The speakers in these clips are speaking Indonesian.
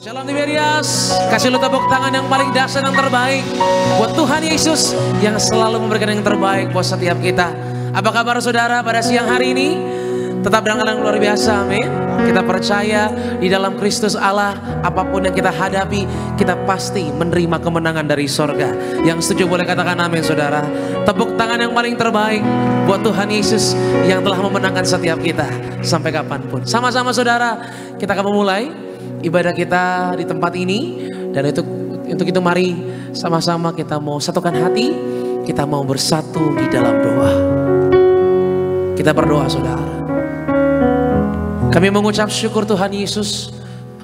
Shalom Tiberias, kasih lu tepuk tangan yang paling dahsyat yang terbaik buat Tuhan Yesus yang selalu memberikan yang terbaik buat setiap kita. Apa kabar saudara pada siang hari ini? Tetap dengan yang luar biasa, amin. Kita percaya di dalam Kristus Allah, apapun yang kita hadapi, kita pasti menerima kemenangan dari sorga. Yang setuju boleh katakan amin saudara. Tepuk tangan yang paling terbaik buat Tuhan Yesus yang telah memenangkan setiap kita sampai kapanpun. Sama-sama saudara, kita akan memulai ibadah kita di tempat ini. Dan untuk itu mari sama-sama kita mau satukan hati, kita mau bersatu di dalam doa. Kita berdoa saudara. Kami mengucap syukur Tuhan Yesus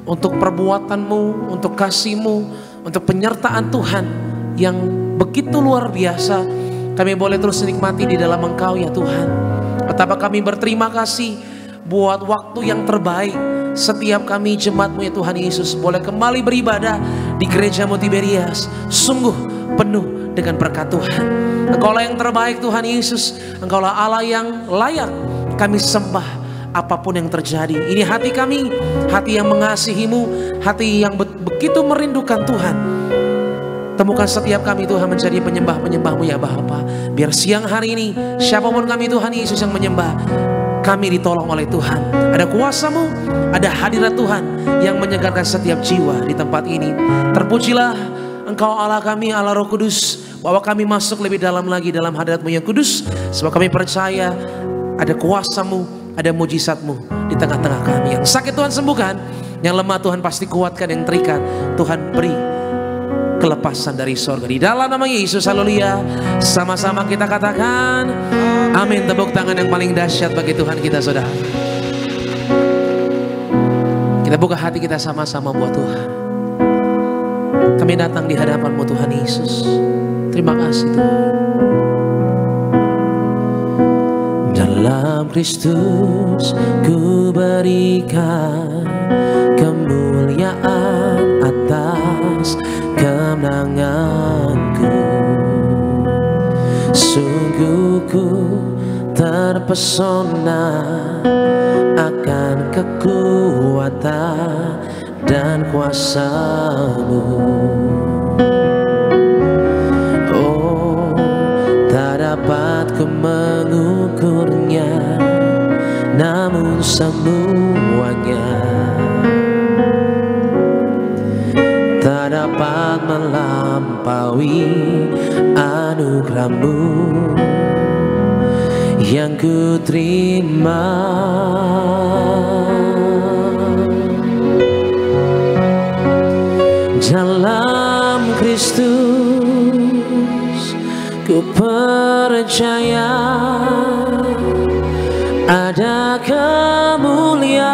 untuk perbuatan-Mu, untuk kasih-Mu, untuk penyertaan Tuhan yang begitu luar biasa. Kami boleh terus nikmati di dalam Engkau ya Tuhan. Betapa kami berterima kasih buat waktu yang terbaik. Setiap kami jemaat-Mu ya Tuhan Yesus boleh kembali beribadah di gereja-Mu Tiberias. Sungguh penuh dengan berkat Tuhan. Engkaulah yang terbaik Tuhan Yesus. Engkaulah Allah yang layak kami sembah apapun yang terjadi. Ini hati kami, hati yang mengasihi-Mu, hati yang begitu merindukan Tuhan. Temukan setiap kami Tuhan menjadi penyembah-penyembah-Mu ya Bapa. Biar siang hari ini siapapun kami Tuhan Yesus yang menyembah, kami ditolong oleh Tuhan. Ada kuasa-Mu, ada hadirat Tuhan yang menyegarkan setiap jiwa di tempat ini. Terpujilah Engkau Allah kami, Allah Roh Kudus, bahwa kami masuk lebih dalam lagi dalam hadirat-Mu yang kudus. Sebab kami percaya ada kuasa-Mu, ada mujizat-Mu di tengah-tengah kami. Yang sakit Tuhan sembuhkan, yang lemah Tuhan pasti kuatkan, yang terikat Tuhan beri kelepasan dari sorga. Di dalam nama Yesus, haleluya. Sama-sama kita katakan amin. Tepuk tangan yang paling dahsyat bagi Tuhan kita saudara. Kita buka hati kita sama-sama buat Tuhan. Kami datang di hadapan-Mu Tuhan Yesus. Terima kasih Tuhan. Dalam Kristus ku berikan kemuliaan atas kemenanganku. Sungguh ku terpesona akan kekuatan dan kuasa-Mu. Oh, tak dapat ku mengukurnya, namun semuanya tak dapat melampaui anugerah-Mu yang ku terima. Dalam Kristus ku percaya ada kemuliaan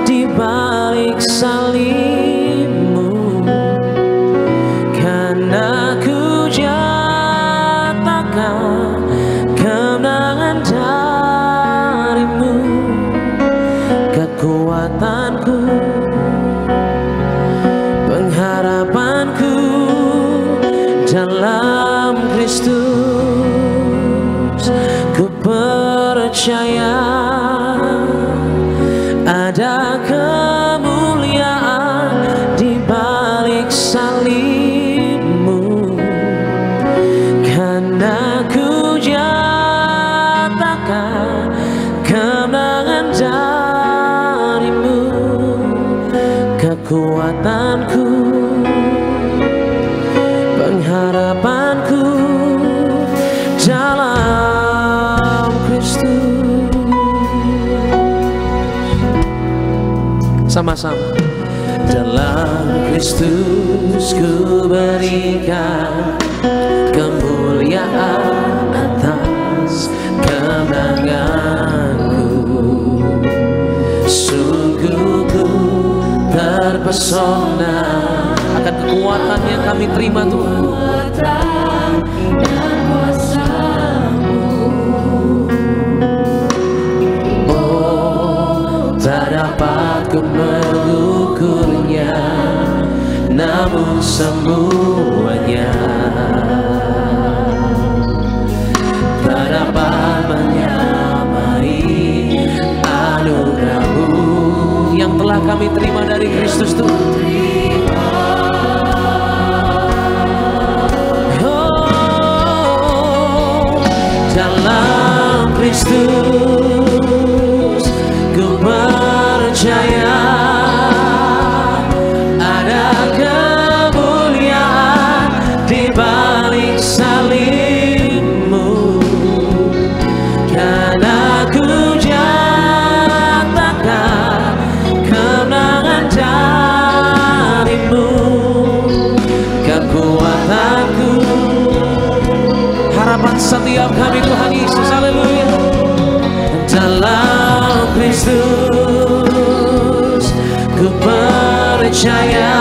di balik salib-Mu, karena ku nyatakan kemenangan dari-Mu. Kekuatanku, pengharapanku dalam Kristus. Ku percaya ada kemuliaan di balik salib-Mu, karena ku nyatakan kemenangan dari-Mu. Kekuatanku, pengharapanku dalam Kristus. Sama-sama. Dalam Kristus ku berikan kemuliaan atas kemenanganku. Sungguh ku terpesona akan kekuatan yang kami terima Tuhan. Oh, tak dapat ku mengukurnya, namun semuanya tak dapat menyamai anugerah-Mu yang telah kami terima dari Kristus Tuhan. Dalam Kristus ku percaya ada kemuliaan di balik salibmu, karena ku nyatakan kemenangan darimu, kekuatanku, harapan setiap kami Tuhan Yesus. Haleluya. Dalam Kristus ku percaya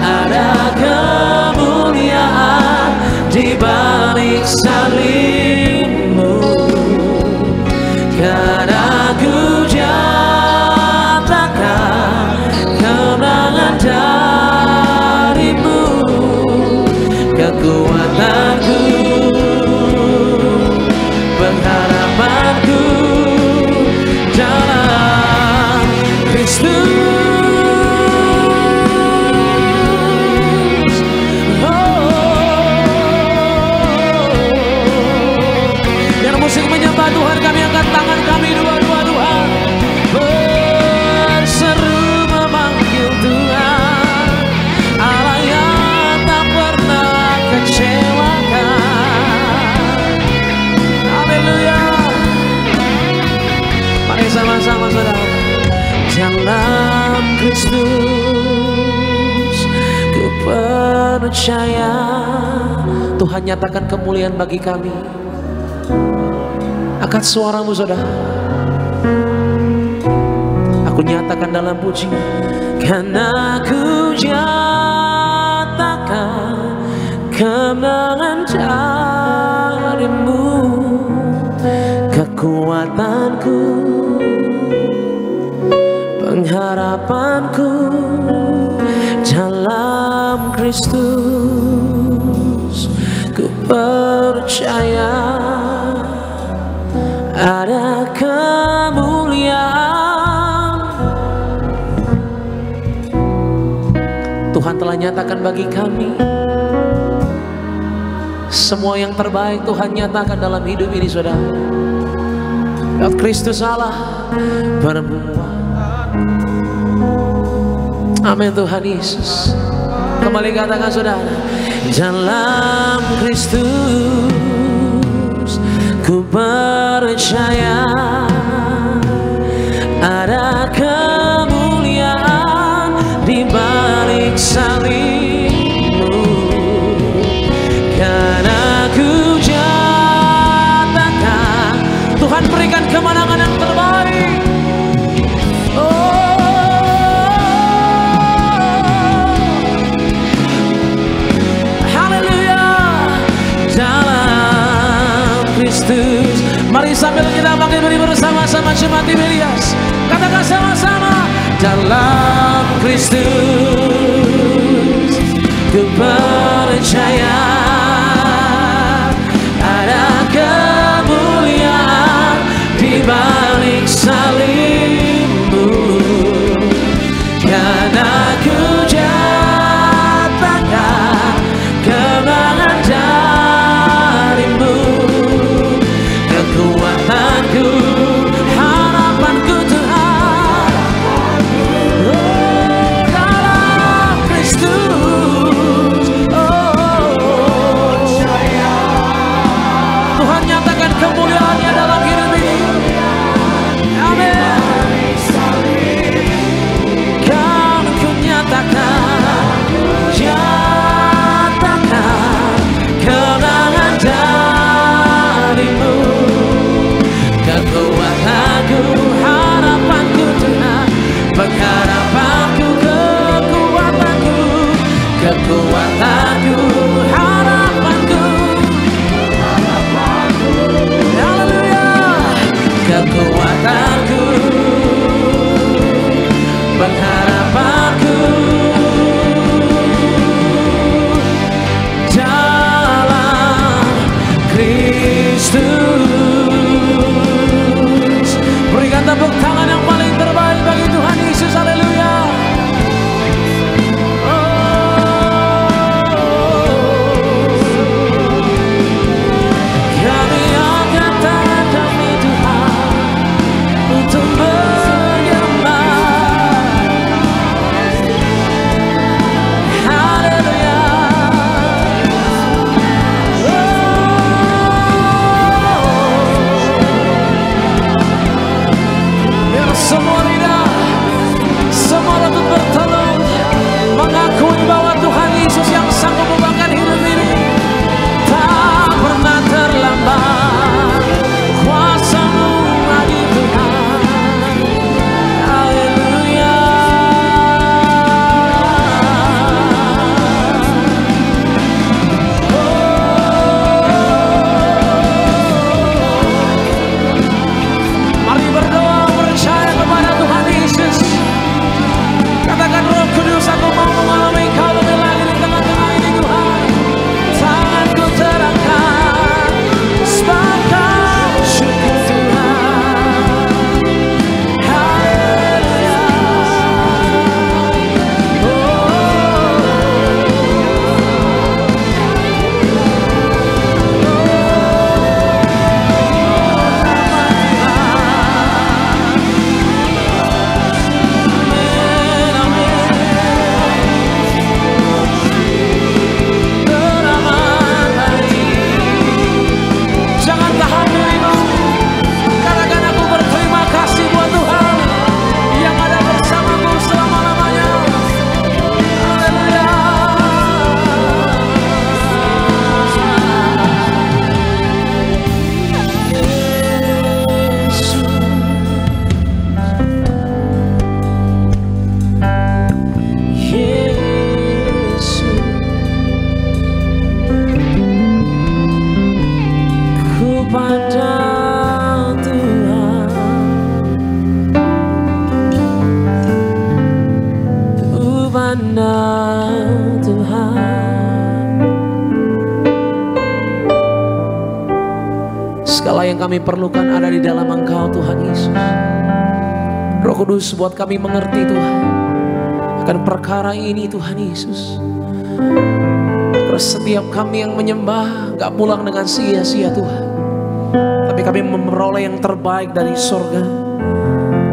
ada kemuliaan di balik salibmu, karena ku nyatakan kemenangan darimu, kekuatanku, pengharapanku dalam Kristus. Biar musik menyembah Tuhan, kami angkat tangan kami dua-dua Tuhan, berseru memanggil Tuhan, Allah yang tak pernah kecewakan. Haleluya. Mari sama-sama saudara. Dalam Kristus ku percaya. Tuhan nyatakan kemuliaan bagi kami. Angkat suaramu saudara. Aku nyatakan dalam puji, karena ku nyatakan kemenangan darimu, kekuatanku, pengharapanku dalam Kristus. Ku percaya ada kemuliaan. Tuhan telah nyatakan bagi kami semua yang terbaik. Tuhan nyatakan dalam hidup ini saudara. Lewat Kristus Allah berbuat. Amin Tuhan Yesus. Kembali katakan saudara. Dalam Kristus ku percaya ada kemuliaan di balik salibmu, karena ku nyatakan Tuhan berikan kemenangan yang terbaik. Kristus. Mari sambil kita pakai beri bersama-sama jemaat Ilyas. Katakan sama-sama. Dalam Kristus ku percaya ada kemuliaan di balik salibmu, karena ku nyatakan kemenangan darimu, kekuatanku, harapanku Tuhan. Oh, dalam kami perlukan ada di dalam Engkau Tuhan Yesus. Roh Kudus buat kami mengerti Tuhan akan perkara ini Tuhan Yesus. Terus setiap kami yang menyembah gak pulang dengan sia-sia Tuhan, tapi kami memperoleh yang terbaik dari surga.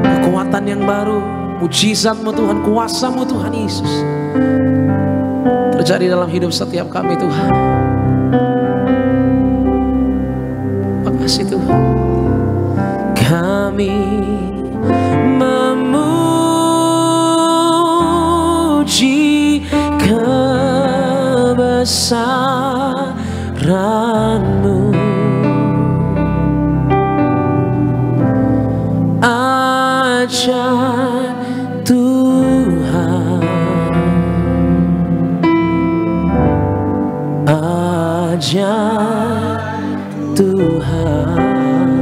Kekuatan yang baru, mujizat-Mu Tuhan, kuasa-Mu Tuhan Yesus terjadi dalam hidup setiap kami Tuhan. Makasih Tuhan. Kami memuji kebesaran-Mu, ajaib Tuhan, ajaib Tuhan.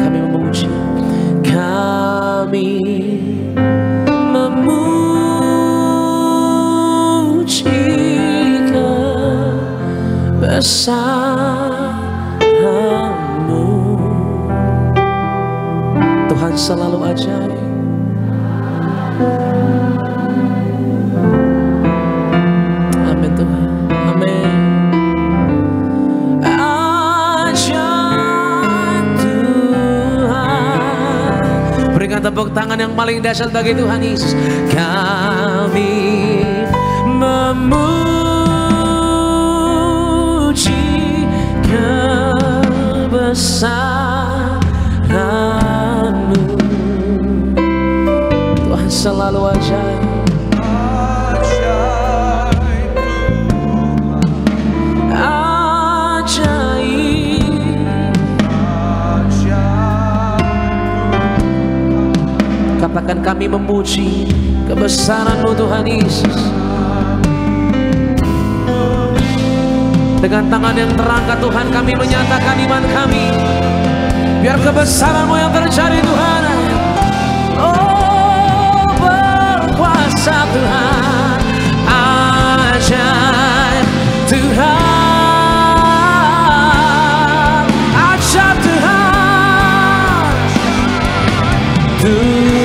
Kami memuji, kami memuji kebesaran-Mu. Tuhan selalu ajaib. Amin Tuhan, amin. Ajaib Tuhan. Berikan tepuk tangan yang paling dahsyat bagi Tuhan Yesus. Kami memuji kebesaran-Mu. Tuhan selalu ajaib. Katakan kami memuji kebesaran-Mu Tuhan Yesus. Dengan tangan yang terangkat Tuhan kami menyatakan iman kami. Biar kebesaran-Mu yang terjadi Tuhan. Oh berkuasa Tuhan, ajaib Tuhan, ajaib Tuhan, Tuhan.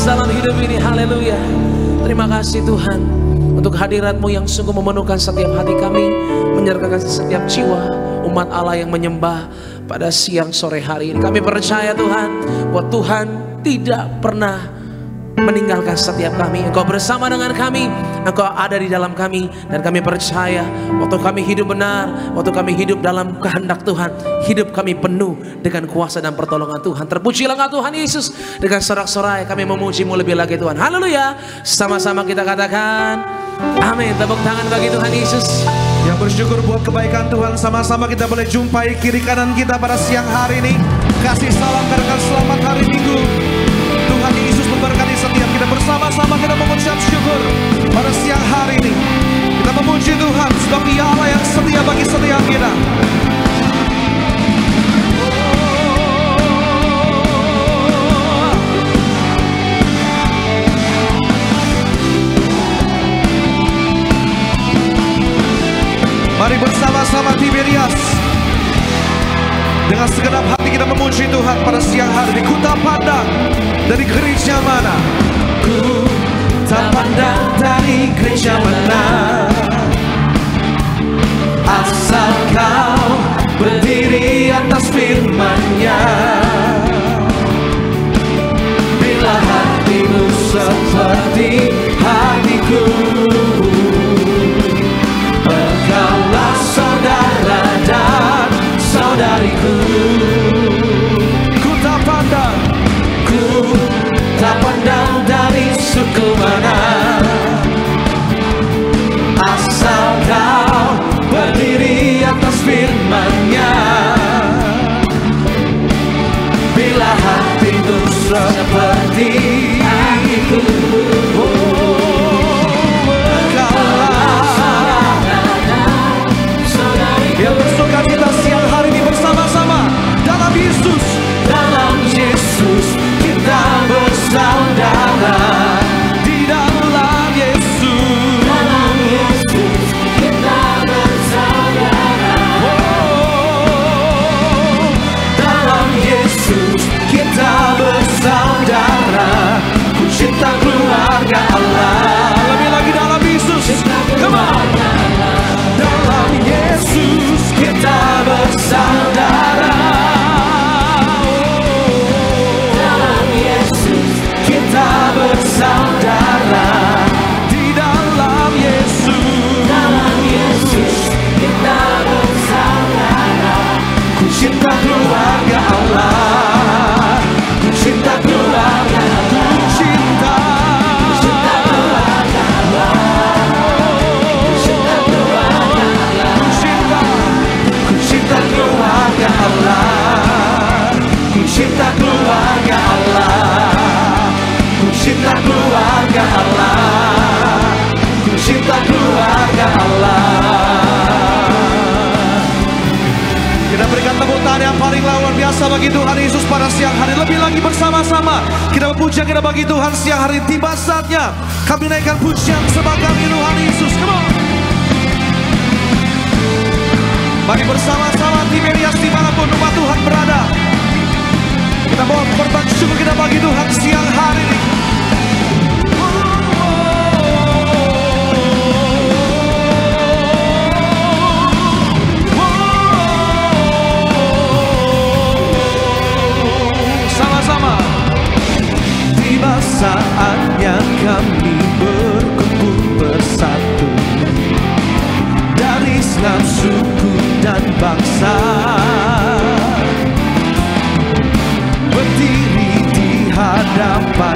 Dalam hidup ini, haleluya. Terima kasih Tuhan untuk hadirat-Mu yang sungguh memenuhkan setiap hati kami, menyertakan setiap jiwa umat Allah yang menyembah pada siang sore hari ini. Kami percaya Tuhan bahwa Tuhan tidak pernah meninggalkan setiap kami. Engkau bersama dengan kami, Engkau ada di dalam kami, dan kami percaya waktu kami hidup benar, waktu kami hidup dalam kehendak Tuhan, hidup kami penuh dengan kuasa dan pertolongan Tuhan. Terpujilah Engkau Tuhan Yesus. Dengan sorak-sorai kami memuji-Mu lebih lagi Tuhan. Haleluya. Sama-sama kita katakan amin. Tepuk tangan bagi Tuhan Yesus. Yang bersyukur buat kebaikan Tuhan, sama-sama kita boleh jumpai kiri kanan kita pada siang hari ini. Kasih salam katakan selamat hari Minggu. Tuhan Yesus memberkati setiap kita, bersama-sama kita mengucap syukur pada siang hari ini. Kita memuji Tuhan sebab Dia Allah yang setia bagi setiap kita. Mari bersama-sama Tiberias, dengan segenap hati kita memuji Tuhan pada siang hari ini. Ku tak pandang dari gereja mana, ku tak pandang dari gereja mana, asal kau berdiri atas firman-Nya. Bila hatimu seperti hatiku, engkaulah saudara dan saudariku. Ku tak pandang dari suku mana, asal kau berdiri atas firman-Nya. Bila hatimu seperti hatiku, yang bersuka kita siang hari ini bersama-sama dalam Yesus. Dalam Yesus kita bersaudara. Di dalam Yesus, dalam Yesus kita bersaudara. Oh, dalam Yesus kita bersaudara. Ku cinta keluarga Allah. Lebih lagi dalam Yesus. Come on. Dalam Yesus kita bersaudara. Dalam Yesus kita bersaudara. Di dalam Yesus, dalam Yesus kita bersaudara. Ku cinta keluarga Allah. Ku cinta keluarga. Ku cinta keluarga Allah. Cinta keluarga Allah, ku cinta keluarga Allah, ku cinta keluarga Allah, ku cinta keluarga Allah. Kita berikan tepuk tangan yang paling luar biasa bagi Tuhan Yesus pada siang hari. Lebih lagi bersama-sama kita memuja, kita bagi Tuhan siang hari. Tiba saatnya kami naikkan pujian sembah kami Tuhan Yesus. Come on. Mari bersama-sama Tiberias dimanapun umat Tuhan berada, kita bawa korban syukur kita bagi Tuhan siang hari ini. Sama-sama. Tiba saatnya kami berkumpul bersatu dari segala suku dan bangsa, berdiri di hadapan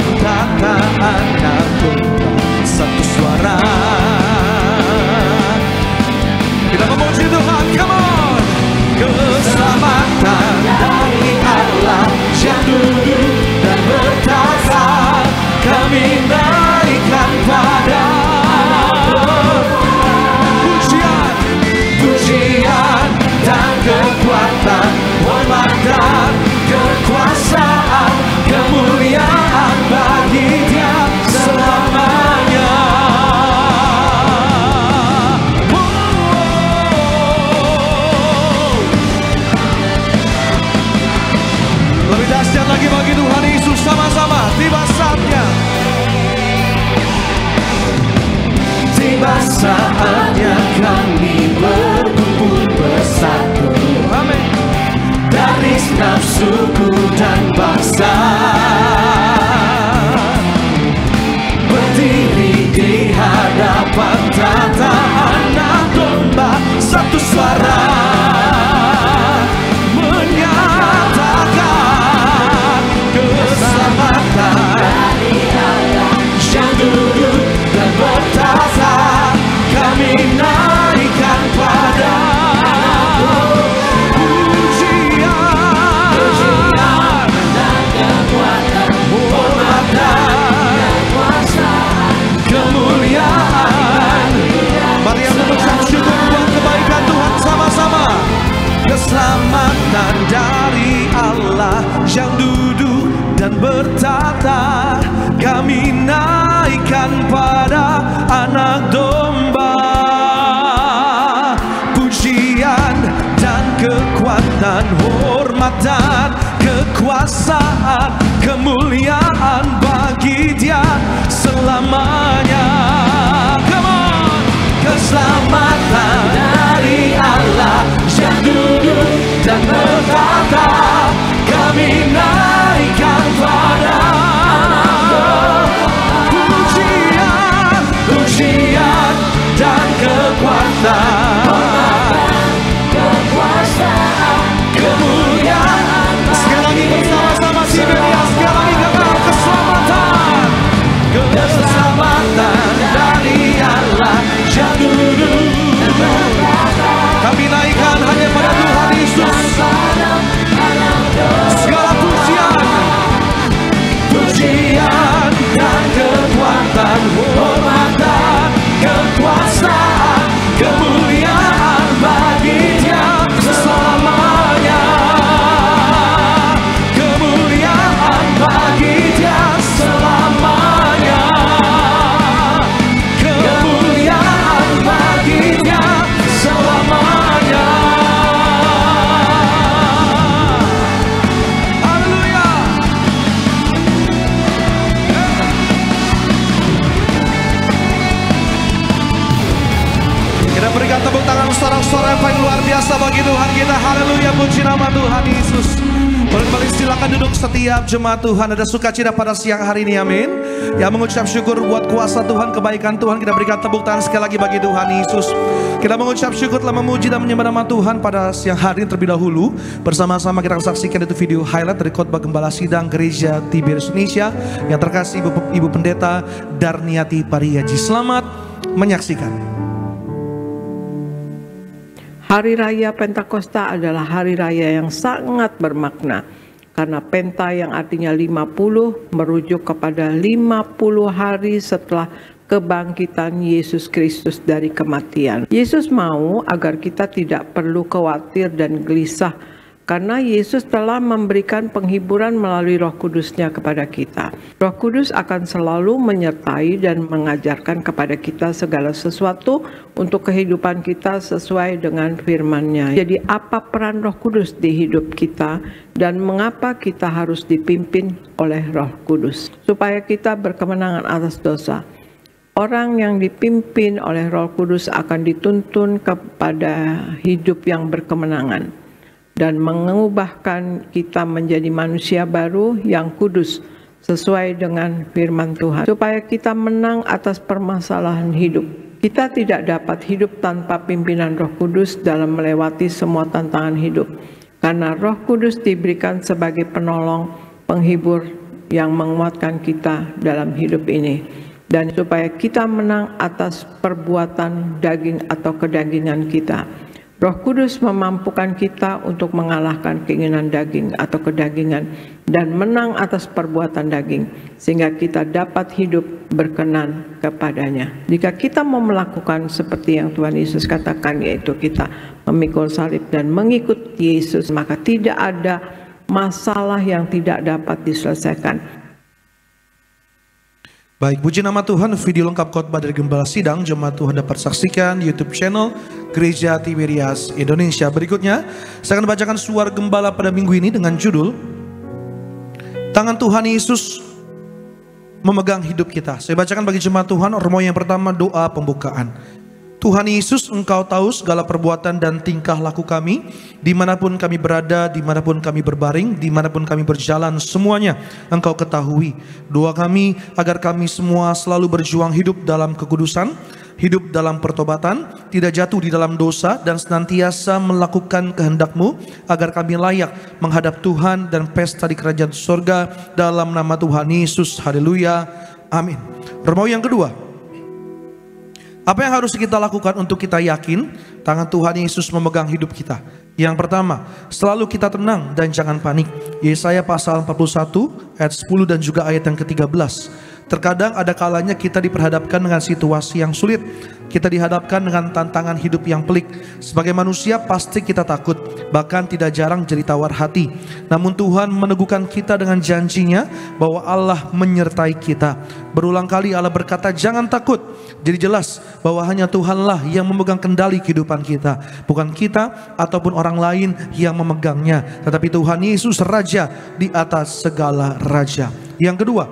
yang duduk dan bertata, kami naikkan pada Anak Domba. Pujian dan kekuatan, hormat dan kekuasaan, kemuliaan bagi Dia selamanya. Come on. Keselamatan dari Allah yang duduk dan bertata, kami naikkan pada pujian, pujian dan kekuatan, kemuliaan. Sekali lagi bersama-sama Siberia, sekali lagi kata keselamatan, keselamatan dari Allah yang duduk. Kami naikkan hanya pada Tuhan Yesus segala pujian, pujian dan kekuatan, hormat dan kekuasaan, kemuliaan bagi Dia selamanya. Kemuliaan bagi Dia selamanya. Kemuliaan bagi Dia selamanya. Haleluya. Kita berikan tepuk tangan sorak-sorai yang paling luar biasa bagi Tuhan kita. Haleluya, puji nama Tuhan Yesus. Boleh kembali silakan duduk setiap jemaat Tuhan. Ada sukacita pada siang hari ini, amin. Yang mengucap syukur buat kuasa Tuhan, kebaikan Tuhan, kita berikan tepuk tangan sekali lagi bagi Tuhan Yesus. Kita mengucap syukur telah memuji dan menyembah nama Tuhan pada siang hari ini terlebih dahulu. Bersama-sama kita akan saksikan itu video highlight dari khotbah Gembala Sidang Gereja Tiberias Indonesia yang terkasih Ibu Pendeta Darniati Pariyaji. Selamat menyaksikan. Hari Raya Pentakosta adalah hari raya yang sangat bermakna. Karena Penta yang artinya 50 merujuk kepada 50 hari setelah kebangkitan Yesus Kristus dari kematian. Yesus mau agar kita tidak perlu khawatir dan gelisah karena Yesus telah memberikan penghiburan melalui Roh Kudus-Nya kepada kita. Roh Kudus akan selalu menyertai dan mengajarkan kepada kita segala sesuatu untuk kehidupan kita sesuai dengan firman-Nya. Jadi apa peran Roh Kudus di hidup kita dan mengapa kita harus dipimpin oleh Roh Kudus? Supaya kita berkemenangan atas dosa. Orang yang dipimpin oleh Roh Kudus akan dituntun kepada hidup yang berkemenangan dan mengubahkan kita menjadi manusia baru yang kudus sesuai dengan firman Tuhan. Supaya kita menang atas permasalahan hidup. Kita tidak dapat hidup tanpa pimpinan Roh Kudus dalam melewati semua tantangan hidup. Karena Roh Kudus diberikan sebagai penolong, penghibur yang menguatkan kita dalam hidup ini. Dan supaya kita menang atas perbuatan daging atau kedagingan kita. Roh Kudus memampukan kita untuk mengalahkan keinginan daging atau kedagingan dan menang atas perbuatan daging sehingga kita dapat hidup berkenan kepadanya. Jika kita mau melakukan seperti yang Tuhan Yesus katakan, yaitu kita memikul salib dan mengikut Yesus, maka tidak ada masalah yang tidak dapat diselesaikan. Baik, puji nama Tuhan. Video lengkap khotbah dari Gembala Sidang jemaat Tuhan dapat saksikan di YouTube channel Gereja Tiberias Indonesia. Berikutnya, saya akan bacakan suara gembala pada minggu ini dengan judul Tangan Tuhan Yesus memegang hidup kita. Saya bacakan bagi jemaat Tuhan, Romo yang pertama, doa pembukaan. Tuhan Yesus, Engkau tahu segala perbuatan dan tingkah laku kami, dimanapun kami berada, dimanapun kami berbaring, dimanapun kami berjalan, semuanya Engkau ketahui. Doa kami agar kami semua selalu berjuang hidup dalam kekudusan, hidup dalam pertobatan, tidak jatuh di dalam dosa, dan senantiasa melakukan kehendak-Mu, agar kami layak menghadap Tuhan dan pesta di kerajaan surga, dalam nama Tuhan Yesus. Haleluya, amin. Romo yang kedua, apa yang harus kita lakukan untuk kita yakin tangan Tuhan Yesus memegang hidup kita? Yang pertama, selalu kita tenang dan jangan panik. Yesaya pasal 41 ayat 10 dan juga ayat yang ke-13. Terkadang ada kalanya kita diperhadapkan dengan situasi yang sulit. Kita dihadapkan dengan tantangan hidup yang pelik. Sebagai manusia pasti kita takut, bahkan tidak jarang jadi tawar hati. Namun Tuhan meneguhkan kita dengan janjinya bahwa Allah menyertai kita. Berulang kali Allah berkata jangan takut. Jadi jelas bahwa hanya Tuhanlah yang memegang kendali kehidupan kita, bukan kita ataupun orang lain yang memegangnya, tetapi Tuhan Yesus Raja di atas segala raja. Yang kedua,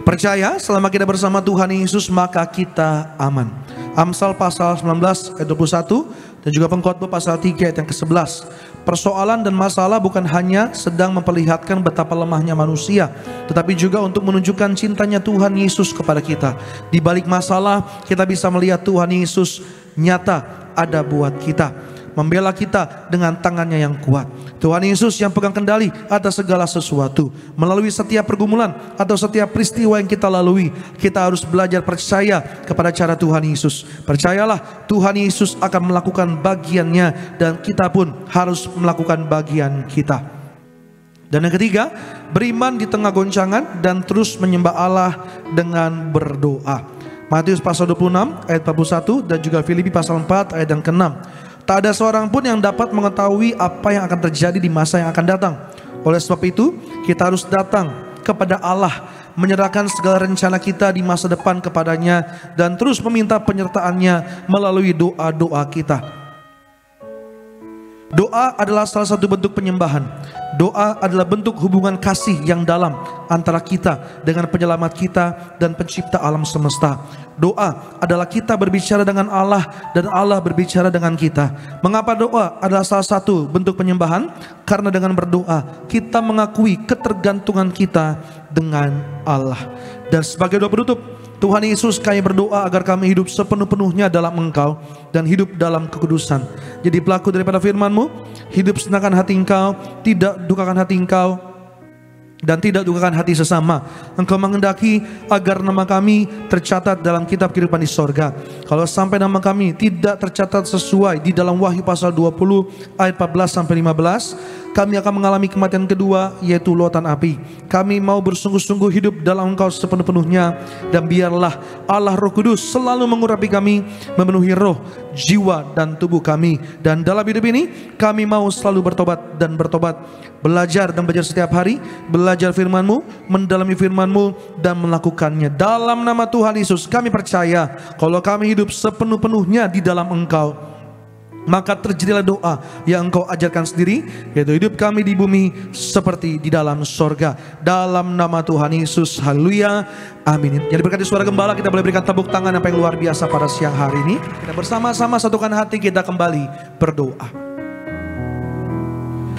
percaya selama kita bersama Tuhan Yesus maka kita aman. Amsal pasal 19 ayat 21 dan juga Pengkhotbah pasal 3 ayat yang ke-11. Persoalan dan masalah bukan hanya sedang memperlihatkan betapa lemahnya manusia, tetapi juga untuk menunjukkan cintanya Tuhan Yesus kepada kita. Di balik masalah kita bisa melihat Tuhan Yesus nyata ada buat kita, membela kita dengan tangannya yang kuat. Tuhan Yesus yang pegang kendali atas segala sesuatu. Melalui setiap pergumulan atau setiap peristiwa yang kita lalui, kita harus belajar percaya kepada cara Tuhan Yesus. Percayalah Tuhan Yesus akan melakukan bagiannya dan kita pun harus melakukan bagian kita. Dan yang ketiga, beriman di tengah goncangan dan terus menyembah Allah dengan berdoa. Matius pasal 26 ayat 41 dan juga Filipi pasal 4 ayat yang ke-6. Tak ada seorang pun yang dapat mengetahui apa yang akan terjadi di masa yang akan datang. Oleh sebab itu, kita harus datang kepada Allah, menyerahkan segala rencana kita di masa depan kepadanya, dan terus meminta penyertaannya melalui doa-doa kita. Doa adalah salah satu bentuk penyembahan. Doa adalah bentuk hubungan kasih yang dalam antara kita dengan penyelamat kita dan pencipta alam semesta. Doa adalah kita berbicara dengan Allah dan Allah berbicara dengan kita. Mengapa doa adalah salah satu bentuk penyembahan? Karena dengan berdoa kita mengakui ketergantungan kita dengan Allah. Dan sebagai doa penutup, Tuhan Yesus, kami berdoa agar kami hidup sepenuh-penuhnya dalam Engkau dan hidup dalam kekudusan. Jadi pelaku daripada firman-Mu, hidup senangkan hati Engkau, tidak dukakan hati Engkau, dan tidak dukakan hati sesama. Engkau menghendaki agar nama kami tercatat dalam kitab kehidupan di sorga. Kalau sampai nama kami tidak tercatat sesuai di dalam Wahyu pasal 20 ayat 14 sampai 15, kami akan mengalami kematian kedua, yaitu lautan api. Kami mau bersungguh-sungguh hidup dalam Engkau sepenuh-penuhnya, dan biarlah Allah Roh Kudus selalu mengurapi kami, memenuhi roh, jiwa, dan tubuh kami. Dan dalam hidup ini kami mau selalu bertobat dan bertobat, belajar dan belajar setiap hari, belajar firman-Mu, mendalami firman-Mu, dan melakukannya. Dalam nama Tuhan Yesus kami percaya kalau kami hidup sepenuh-penuhnya di dalam Engkau, maka terjadilah doa yang Engkau ajarkan sendiri, yaitu hidup kami di bumi seperti di dalam sorga. Dalam nama Tuhan Yesus, haleluya, amin. Jadi berkati suara gembala, kita boleh berikan tepuk tangan apa yang luar biasa pada siang hari ini. Kita bersama-sama satukan hati, kita kembali berdoa.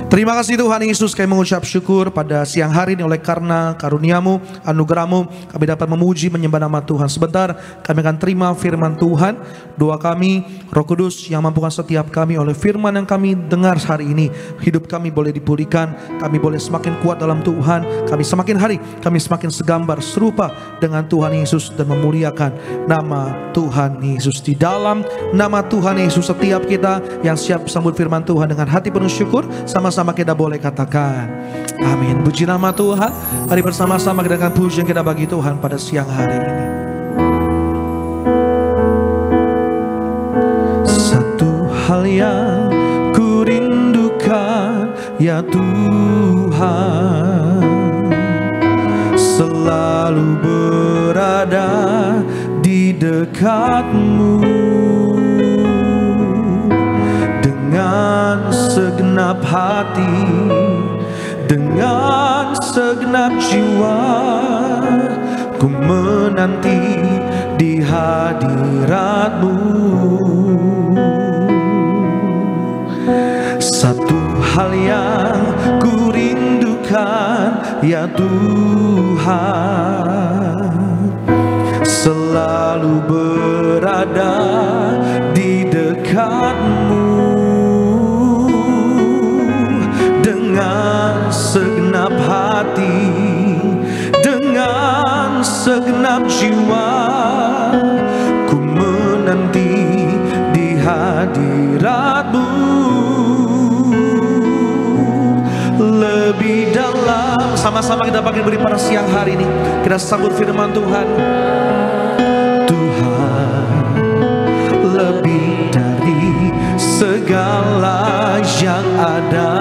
Terima kasih Tuhan Yesus, kami mengucap syukur pada siang hari ini oleh karena karunia-Mu, anugerah-Mu, kami dapat memuji menyembah nama Tuhan. Sebentar kami akan terima firman Tuhan. Doa kami, Roh Kudus yang mampukan setiap kami oleh firman yang kami dengar hari ini. Hidup kami boleh dipulihkan, kami boleh semakin kuat dalam Tuhan. Kami semakin hari, kami semakin segambar serupa dengan Tuhan Yesus dan memuliakan nama Tuhan Yesus. Di dalam nama Tuhan Yesus, setiap kita yang siap sambut firman Tuhan dengan hati penuh syukur, sama-sama kita boleh katakan amin. Puji nama Tuhan. Mari bersama-sama kita akan puji yang kita bagi Tuhan pada siang hari ini. Satu hal yang ku rindukan ya Tuhan, selalu berada di dekat-Mu. Dengan segenap hati, dengan segenap jiwa, ku menanti di hadirat-Mu. Satu hal yang ku rindukan ya Tuhan, selalu berada di dekat-Mu. Dengan segenap hati, dengan segenap jiwa, ku menanti di hadirat-Mu. Lebih dalam Sama-sama kita bagi beri pada siang hari ini. Kita sambut firman Tuhan. Tuhan lebih dari segala yang ada,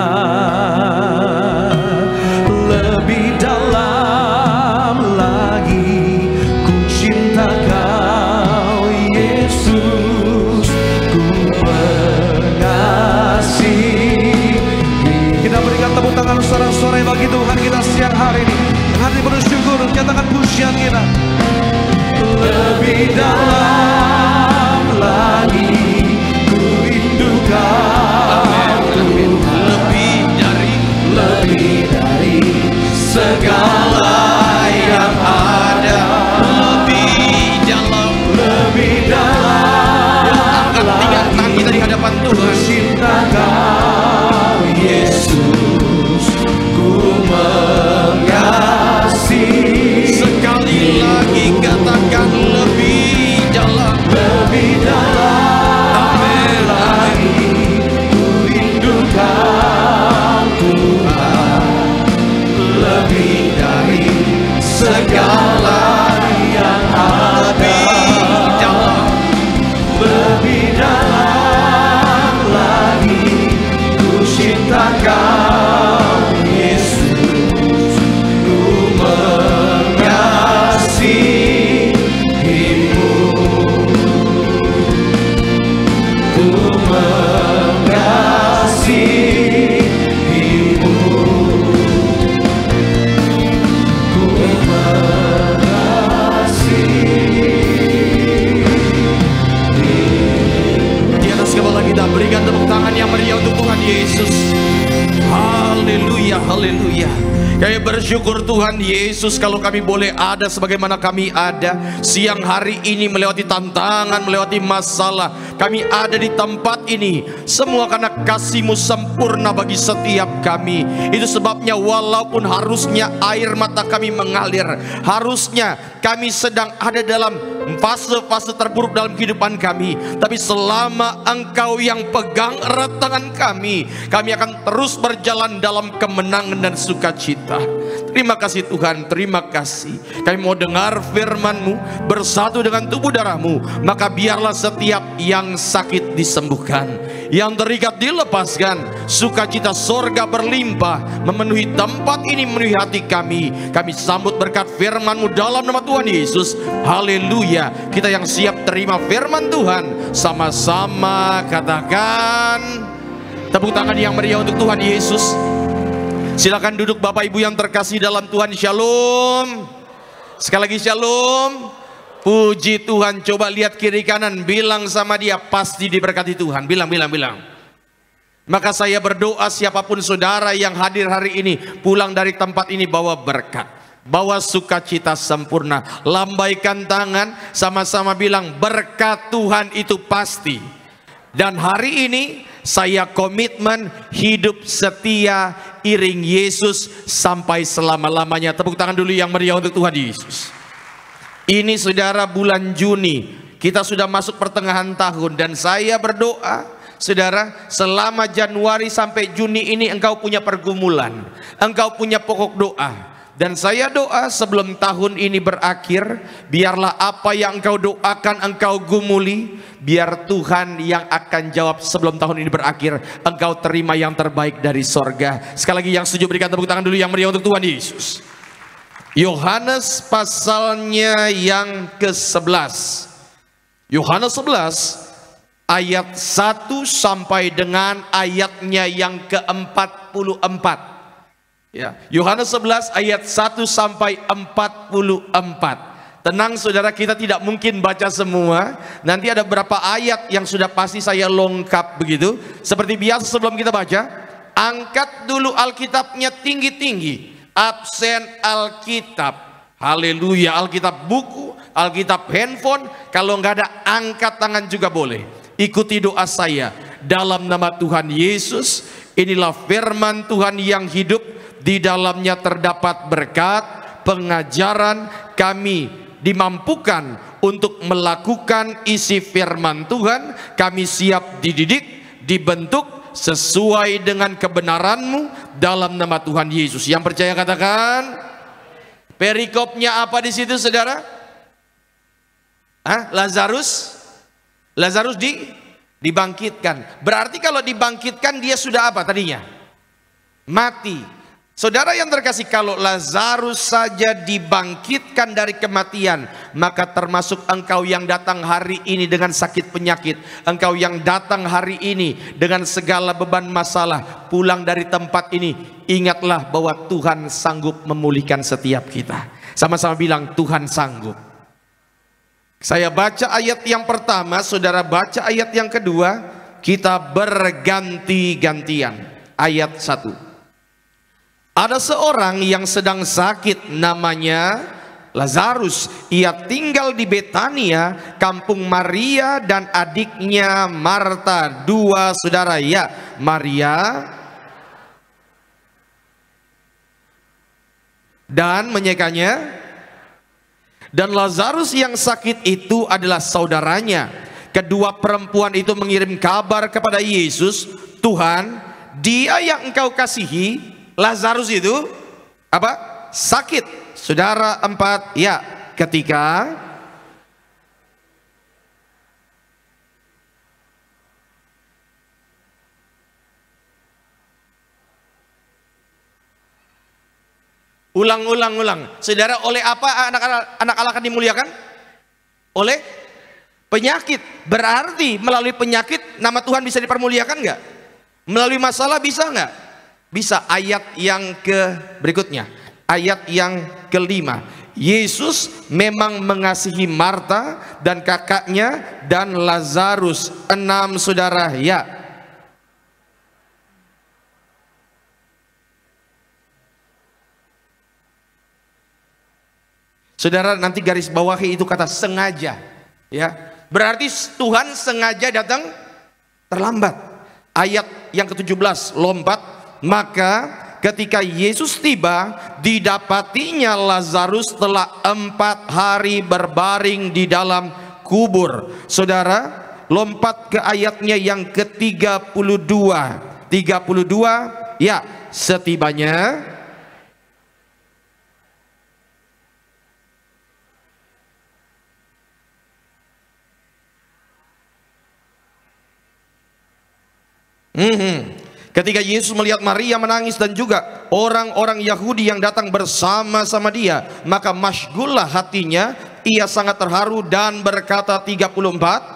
lebih dalam lagi ku cinta Kau Yesus, ku mengasihi. Kita berikan tepuk tangan sorak-sorai bagi Tuhan kita siang hari ini. Hati bersyukur, nyatakan pujian kita. Lebih dalam lagi ku rindu Kau, lebih dari segala yang ada, lebih dalam angkat tiga tangan kita di hadapan Tuhan. Cinta Kau Yesus, ku mengasihi. Sekali lagi katakan lebih dalam lagi ku rindu Kau Tuhan, lebih dari segala yang ada, lebih dalam lagi ku cinta Kau Yesus, ku mengasihimu, ku mengasihimu, ku mengasihimu. Di atas kepala kita berikan tepuk tangan yang meriah untuk Tuhan Yesus. Haleluya, haleluya. Kami bersyukur Tuhan Yesus kalau kami boleh ada sebagaimana kami ada siang hari ini, melewati tantangan, melewati masalah. Kami ada di tempat ini semua karena kasih-Mu sempurna bagi setiap kami. Itu sebabnya walaupun harusnya air mata kami mengalir, harusnya kami sedang ada dalam fase-fase terburuk dalam kehidupan kami, tapi selama Engkau yang pegang erat tangan kami akan terus berjalan dalam kemenangan dan sukacita. Terima kasih Tuhan, terima kasih. Kami mau dengar firman-Mu, bersatu dengan tubuh darah-Mu. Maka biarlah setiap yang sakit disembuhkan, yang terikat dilepaskan, sukacita sorga berlimpah memenuhi tempat ini, memenuhi hati kami. Kami sambut berkat firman-Mu dalam nama Tuhan Yesus. Haleluya. Kita yang siap terima firman Tuhan, sama-sama katakan tepuk tangan yang meriah untuk Tuhan Yesus. Silakan duduk Bapak Ibu yang terkasih dalam Tuhan. Shalom. Sekali lagi shalom. Puji Tuhan. Coba lihat kiri kanan, bilang sama dia, pasti diberkati Tuhan. Bilang. Maka saya berdoa siapapun saudara yang hadir hari ini, pulang dari tempat ini bawa berkat, bawa sukacita sempurna. Lambaikan tangan, sama-sama bilang berkat Tuhan itu pasti. Dan hari ini saya komitmen hidup setia iring Yesus sampai selama-lamanya. Tepuk tangan dulu yang meriah untuk Tuhan Yesus. Ini saudara bulan Juni, kita sudah masuk pertengahan tahun, dan saya berdoa saudara, selama Januari sampai Juni ini engkau punya pergumulan, engkau punya pokok doa. Dan saya doa sebelum tahun ini berakhir, biarlah apa yang engkau doakan, engkau gumuli, biar Tuhan yang akan jawab sebelum tahun ini berakhir. Engkau terima yang terbaik dari sorga. Sekali lagi yang setuju berikan tepuk tangan dulu yang meriah untuk Tuhan Yesus. Yohanes pasalnya yang ke-11. Yohanes 11 ayat 1 sampai dengan ayatnya yang ke-44. Ya, Yohanes 11 ayat 1 sampai 44. Tenang saudara, kita tidak mungkin baca semua. Nanti ada beberapa ayat yang sudah pasti saya lengkap begitu. Seperti biasa sebelum kita baca, angkat dulu Alkitabnya tinggi-tinggi. Absen Alkitab. Haleluya, Alkitab buku, Alkitab handphone. Kalau nggak ada, angkat tangan juga boleh. Ikuti doa saya. Dalam nama Tuhan Yesus, inilah firman Tuhan yang hidup. Di dalamnya terdapat berkat, pengajaran. Kami dimampukan untuk melakukan isi firman Tuhan. Kami siap dididik, dibentuk, sesuai dengan kebenaranmu dalam nama Tuhan Yesus. Yang percaya katakan. Perikopnya apa di situ, saudara? Lazarus dibangkitkan. Berarti kalau dibangkitkan dia sudah apa tadinya? Mati. Saudara yang terkasih, kalau Lazarus saja dibangkitkan dari kematian, maka termasuk engkau yang datang hari ini dengan sakit penyakit, engkau yang datang hari ini dengan segala beban masalah, pulang dari tempat ini, ingatlah bahwa Tuhan sanggup memulihkan setiap kita. Sama-sama bilang, Tuhan sanggup. Saya baca ayat yang pertama, saudara baca ayat yang kedua, kita berganti-gantian. Ayat 1. Ada seorang yang sedang sakit, namanya Lazarus. Ia tinggal di Betania, kampung Maria dan adiknya Marta. Dua saudara, ya, Maria dan menyekanya. Dan Lazarus yang sakit itu adalah saudaranya. Kedua perempuan itu mengirim kabar kepada Yesus, Tuhan, dia yang engkau kasihi, Lazarus itu apa? Sakit. Saudara 4, ya, ketika ulang. Saudara, oleh apa anak Allah akan dimuliakan? Oleh penyakit. Berarti melalui penyakit nama Tuhan bisa dipermuliakan nggak? Melalui masalah bisa nggak? Bisa. Ayat yang berikutnya, ayat yang kelima. Yesus memang mengasihi Marta dan kakaknya dan Lazarus. 6 saudara, ya. Saudara nanti garis bawahi itu kata sengaja, ya. Berarti Tuhan sengaja datang terlambat. Ayat yang ke-17, lompat. Maka ketika Yesus tiba, didapatinya Lazarus telah 4 hari berbaring di dalam kubur. Saudara, lompat ke ayatnya yang ke-32. 32, ya, setibanya ketika Yesus melihat Maria menangis dan juga orang-orang Yahudi yang datang bersama-sama dia, maka masyghullah hatinya, ia sangat terharu dan berkata 34.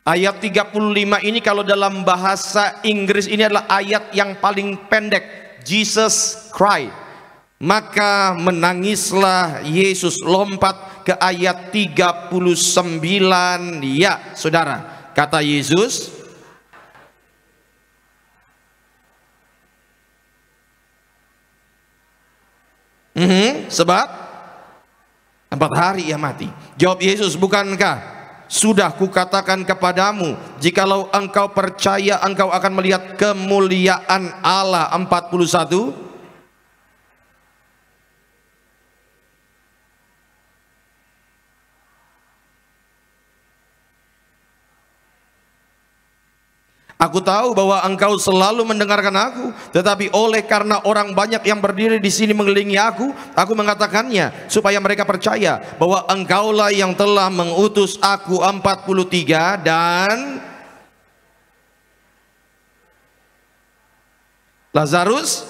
Ayat 35 ini kalau dalam bahasa Inggris ini adalah ayat yang paling pendek. Jesus cried. Maka menangislah Yesus. Lompat ke ayat 39. Ya saudara, kata Yesus, sebab 4 hari ia mati. Jawab Yesus, bukankah sudah kukatakan kepadamu, jikalau engkau percaya engkau akan melihat kemuliaan Allah. 41. Aku tahu bahwa engkau selalu mendengarkan aku, tetapi oleh karena orang banyak yang berdiri di sini mengelilingi aku mengatakannya supaya mereka percaya bahwa engkaulah yang telah mengutus aku. 43. Dan Lazarus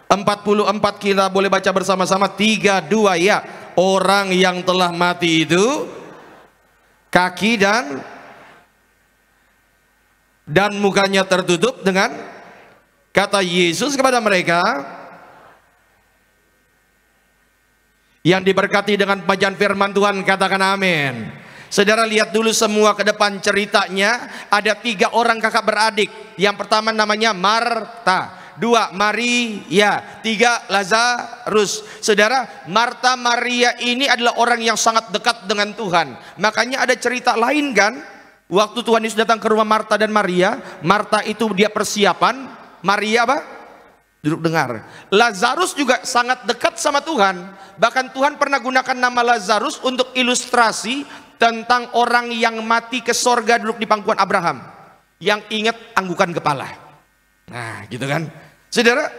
44, kita boleh baca bersama-sama. 3, 2, ya. Orang yang telah mati itu kaki dan mukanya tertutup dengan kata Yesus kepada mereka, yang diberkati dengan pembacaan firman Tuhan katakan amin. Saudara lihat dulu semua ke depan ceritanya. Ada 3 orang kakak beradik. Yang pertama namanya Marta, 2 Maria, 3 Lazarus. Saudara, Marta Maria ini adalah orang yang sangat dekat dengan Tuhan. Makanya ada cerita lain kan, waktu Tuhan Yesus datang ke rumah Marta dan Maria, Marta itu dia persiapan, Maria apa? Duduk dengar. Lazarus juga sangat dekat sama Tuhan. Bahkan Tuhan pernah gunakan nama Lazarus untuk ilustrasi tentang orang yang mati ke sorga duduk di pangkuan Abraham. Yang ingat anggukan kepala. Nah gitu kan. Saudara,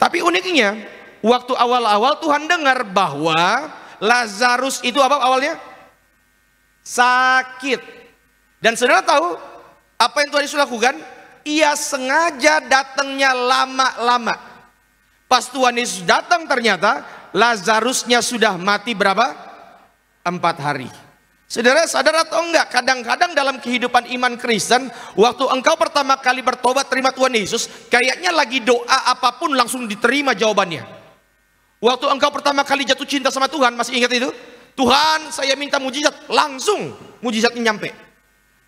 tapi uniknya waktu awal-awal Tuhan dengar bahwa Lazarus itu apa awalnya? Sakit. Dan saudara tahu apa yang Tuhan Yesus lakukan? Ia sengaja datangnya lama-lama. Pas Tuhan Yesus datang ternyata Lazarusnya sudah mati berapa? 4 hari. Saudara sadar atau enggak? Kadang-kadang dalam kehidupan iman Kristen, waktu engkau pertama kali bertobat terima Tuhan Yesus, kayaknya lagi doa apapun langsung diterima jawabannya. Waktu engkau pertama kali jatuh cinta sama Tuhan, masih ingat itu? Tuhan, saya minta mujizat, langsung mujizatnya nyampe.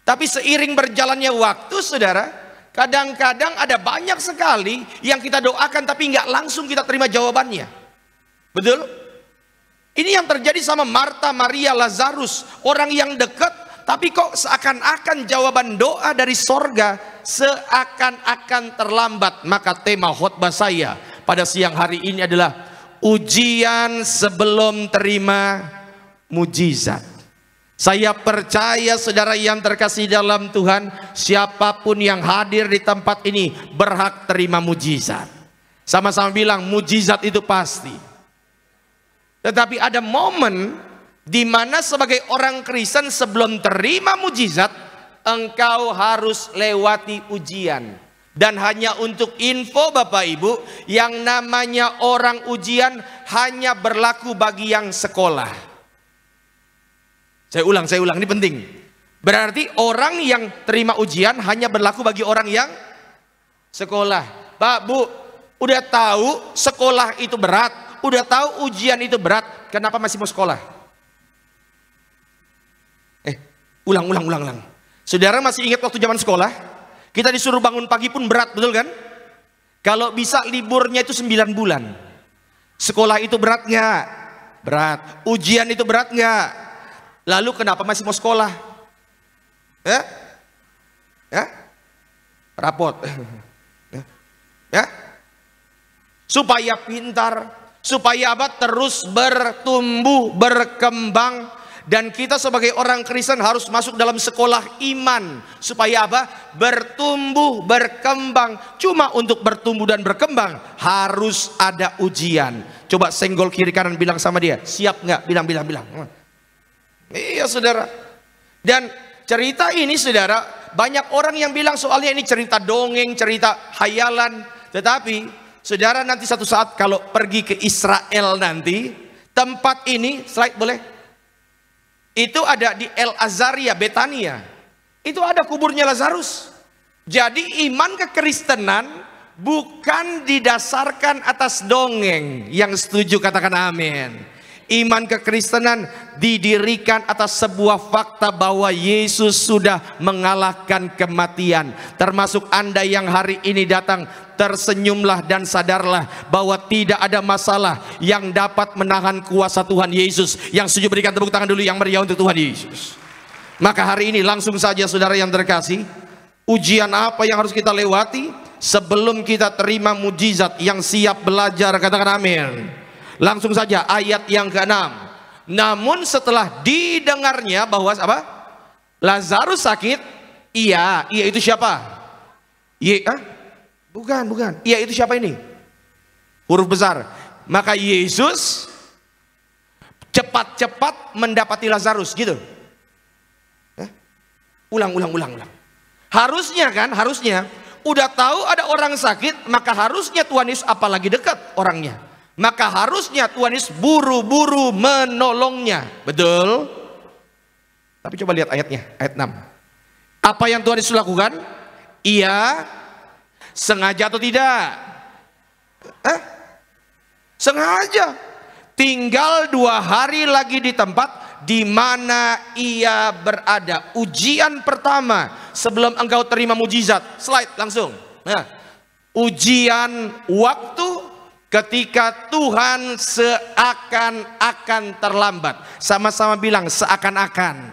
Tapi seiring berjalannya waktu, saudara, kadang-kadang ada banyak sekali yang kita doakan tapi nggak langsung kita terima jawabannya. Betul? Ini yang terjadi sama Marta, Maria, Lazarus. Orang yang dekat tapi kok seakan-akan jawaban doa dari sorga seakan-akan terlambat. Maka tema khotbah saya pada siang hari ini adalah ujian sebelum terima mujizat. Saya percaya saudara yang terkasih dalam Tuhan, siapapun yang hadir di tempat ini berhak terima mujizat. Sama-sama bilang mujizat itu pasti. Tetapi ada momen di mana sebagai orang Kristen sebelum terima mujizat, engkau harus lewati ujian. Dan hanya untuk info Bapak Ibu, yang namanya orang ujian hanya berlaku bagi yang sekolah. Saya ulang, ini penting. Berarti orang yang terima ujian hanya berlaku bagi orang yang sekolah. Pak, Bu, udah tahu sekolah itu berat, udah tahu ujian itu berat, kenapa masih mau sekolah? Ulang. Saudara masih ingat waktu zaman sekolah? Kita disuruh bangun pagi pun berat, betul kan? Kalau bisa liburnya itu 9 bulan. Sekolah itu berat nggak? Berat. Ujian itu berat nggak? Lalu kenapa masih mau sekolah? Rapot. Supaya pintar, supaya apa? Terus bertumbuh, berkembang. Dan kita sebagai orang Kristen harus masuk dalam sekolah iman. Supaya apa? Bertumbuh, berkembang. Cuma untuk bertumbuh dan berkembang harus ada ujian. Coba senggol kiri kanan, bilang sama dia, siap nggak? Bilang. Iya saudara. Dan cerita ini saudara, banyak orang yang bilang soalnya ini cerita dongeng, cerita hayalan. Tetapi saudara nanti satu saat kalau pergi ke Israel nanti, tempat ini, slide boleh? Itu ada di El Azaria, Betania. Itu ada kuburnya Lazarus. Jadi iman kekristenan bukan didasarkan atas dongeng. Yang setuju katakan amin. Iman kekristenan didirikan atas sebuah fakta bahwa Yesus sudah mengalahkan kematian. Termasuk Anda yang hari ini datang, tersenyumlah dan sadarlah bahwa tidak ada masalah yang dapat menahan kuasa Tuhan Yesus. Yang setuju berikan tepuk tangan dulu yang meriah untuk Tuhan Yesus. Maka hari ini langsung saja saudara yang terkasih, ujian apa yang harus kita lewati sebelum kita terima mujizat yang siap belajar, katakan amin. Langsung saja ayat yang ke-6. Namun setelah didengarnya bahwa apa? Lazarus sakit. Iya itu siapa? Bukan. Iya itu siapa ini? Huruf besar. Maka Yesus cepat-cepat mendapati Lazarus, gitu. Ulang. Harusnya udah tahu ada orang sakit, maka harusnya Tuhan Yesus apalagi dekat orangnya. Maka harusnya Tuhan Yesus buru-buru menolongnya. Betul? Tapi coba lihat ayatnya, ayat 6. Apa yang Tuhan Yesus lakukan? Ia sengaja atau tidak? Sengaja. Tinggal 2 hari lagi di tempat di mana ia berada. Ujian pertama sebelum engkau terima mujizat. Slide langsung. Ujian waktu ketika Tuhan seakan-akan terlambat. Sama-sama bilang seakan-akan.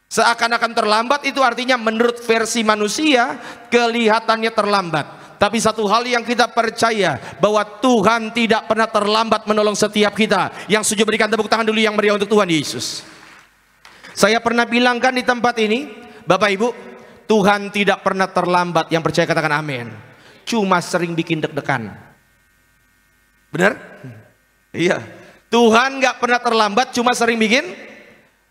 Seakan-akan terlambat itu artinya menurut versi manusia kelihatannya terlambat. Tapi satu hal yang kita percaya, bahwa Tuhan tidak pernah terlambat menolong setiap kita. Yang setuju berikan tepuk tangan dulu yang meriah untuk Tuhan Yesus. Saya pernah bilangkan di tempat ini, Bapak Ibu, Tuhan tidak pernah terlambat. Yang percaya katakan amin. Cuma sering bikin deg-degan. Benar? Iya. Tuhan nggak pernah terlambat, cuma sering bikin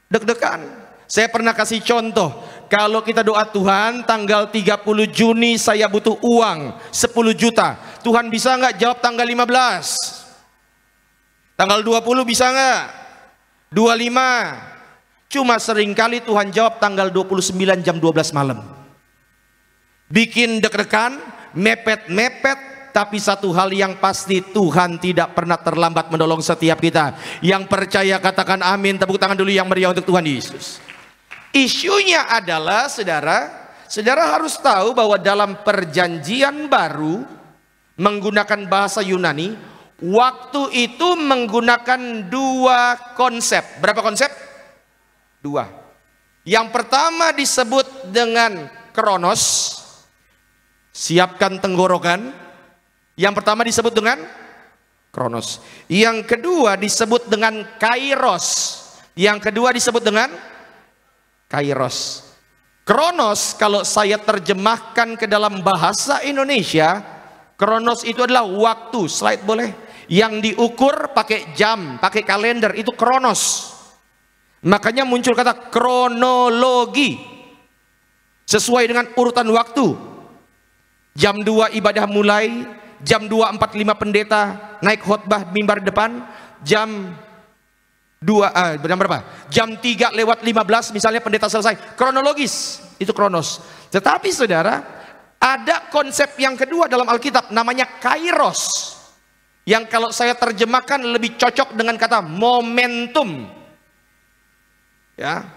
deg-degan. Saya pernah kasih contoh, kalau kita doa, Tuhan tanggal 30 Juni saya butuh uang 10 juta. Tuhan bisa nggak jawab tanggal 15? Tanggal 20 bisa nggak? 25? Cuma seringkali Tuhan jawab tanggal 29 jam 12 malam. Bikin deg-degan, mepet-mepet, tapi satu hal yang pasti, Tuhan tidak pernah terlambat menolong setiap kita. Yang percaya katakan amin, tepuk tangan dulu yang meriah untuk Tuhan Yesus. Isunya adalah, saudara harus tahu bahwa dalam perjanjian baru menggunakan bahasa Yunani, waktu itu menggunakan dua konsep. Berapa konsep? Dua. Yang pertama disebut dengan kronos, siapkan tenggorokan. Yang pertama disebut dengan kronos. Yang kedua disebut dengan kairos. Yang kedua disebut dengan kairos. Kronos kalau saya terjemahkan ke dalam bahasa Indonesia, kronos itu adalah waktu. Slide boleh. Yang diukur pakai jam, pakai kalender, itu kronos. Makanya muncul kata kronologi. Sesuai dengan urutan waktu. Jam 2 ibadah mulai, jam 2.45 pendeta naik khotbah mimbar depan, jam 2, jam berapa? Jam 3 lewat 15 misalnya pendeta selesai. Kronologis, itu kronos. Tetapi saudara, ada konsep yang kedua dalam Alkitab, namanya kairos. Yang kalau saya terjemahkan lebih cocok dengan kata momentum. Ya.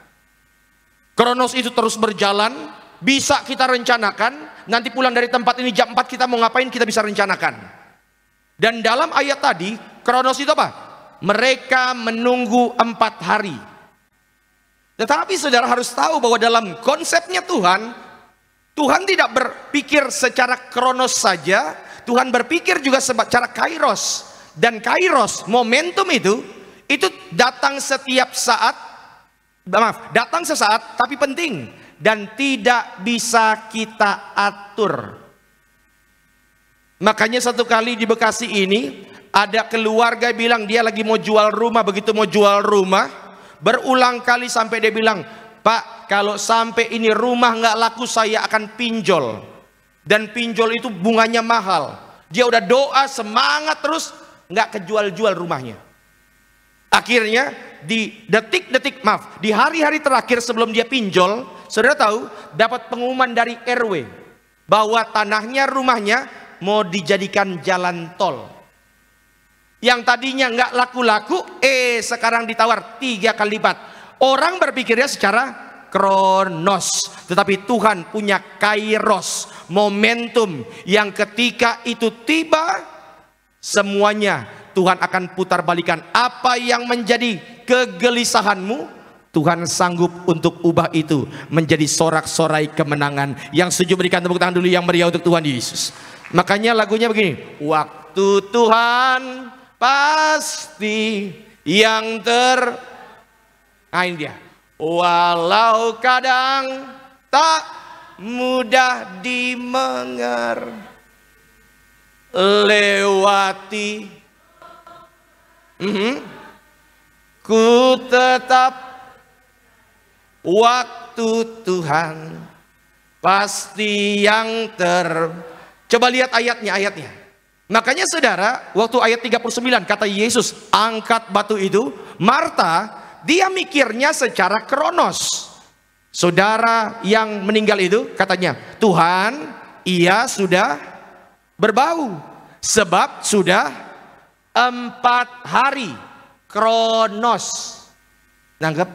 Kronos itu terus berjalan, bisa kita rencanakan. Nanti pulang dari tempat ini jam 4 kita mau ngapain, kita bisa rencanakan. Dan dalam ayat tadi, kronos itu apa? Mereka menunggu 4 hari. Tetapi saudara harus tahu bahwa dalam konsepnya Tuhan, Tuhan tidak berpikir secara kronos saja, Tuhan berpikir juga secara kairos. Dan kairos, momentum itu datang setiap saat, datang sesaat tapi penting. Dan tidak bisa kita atur. Makanya satu kali di Bekasi ini, ada keluarga bilang dia lagi mau jual rumah. Begitu mau jual rumah, berulang kali sampai dia bilang, Pak, kalau sampai ini rumah nggak laku, saya akan pinjol. Dan pinjol itu bunganya mahal. Dia udah doa semangat terus, nggak kejual-jual rumahnya. Akhirnya di di hari-hari terakhir sebelum dia pinjol, saudara tahu, dapat pengumuman dari RW bahwa tanahnya, rumahnya mau dijadikan jalan tol. Yang tadinya nggak laku-laku, sekarang ditawar 3 kali lipat. Orang berpikirnya secara kronos, tetapi Tuhan punya kairos, momentum yang ketika itu tiba, semuanya Tuhan akan putar balikan. Apa yang menjadi kegelisahanmu, Tuhan sanggup untuk ubah itu menjadi sorak-sorai kemenangan. Yang setuju berikan tepuk tangan dulu yang meriah untuk Tuhan Yesus. Makanya lagunya begini, waktu Tuhan pasti yang nah ini dia. Walau kadang tak mudah lewati, ku tetap waktu Tuhan pasti yang Coba lihat ayatnya. Makanya saudara, waktu ayat 39 kata Yesus angkat batu itu, Marta dia mikirnya secara kronos. Saudara yang meninggal itu katanya, Tuhan, ia sudah berbau sebab sudah 4 hari. Kronos. Nanggap?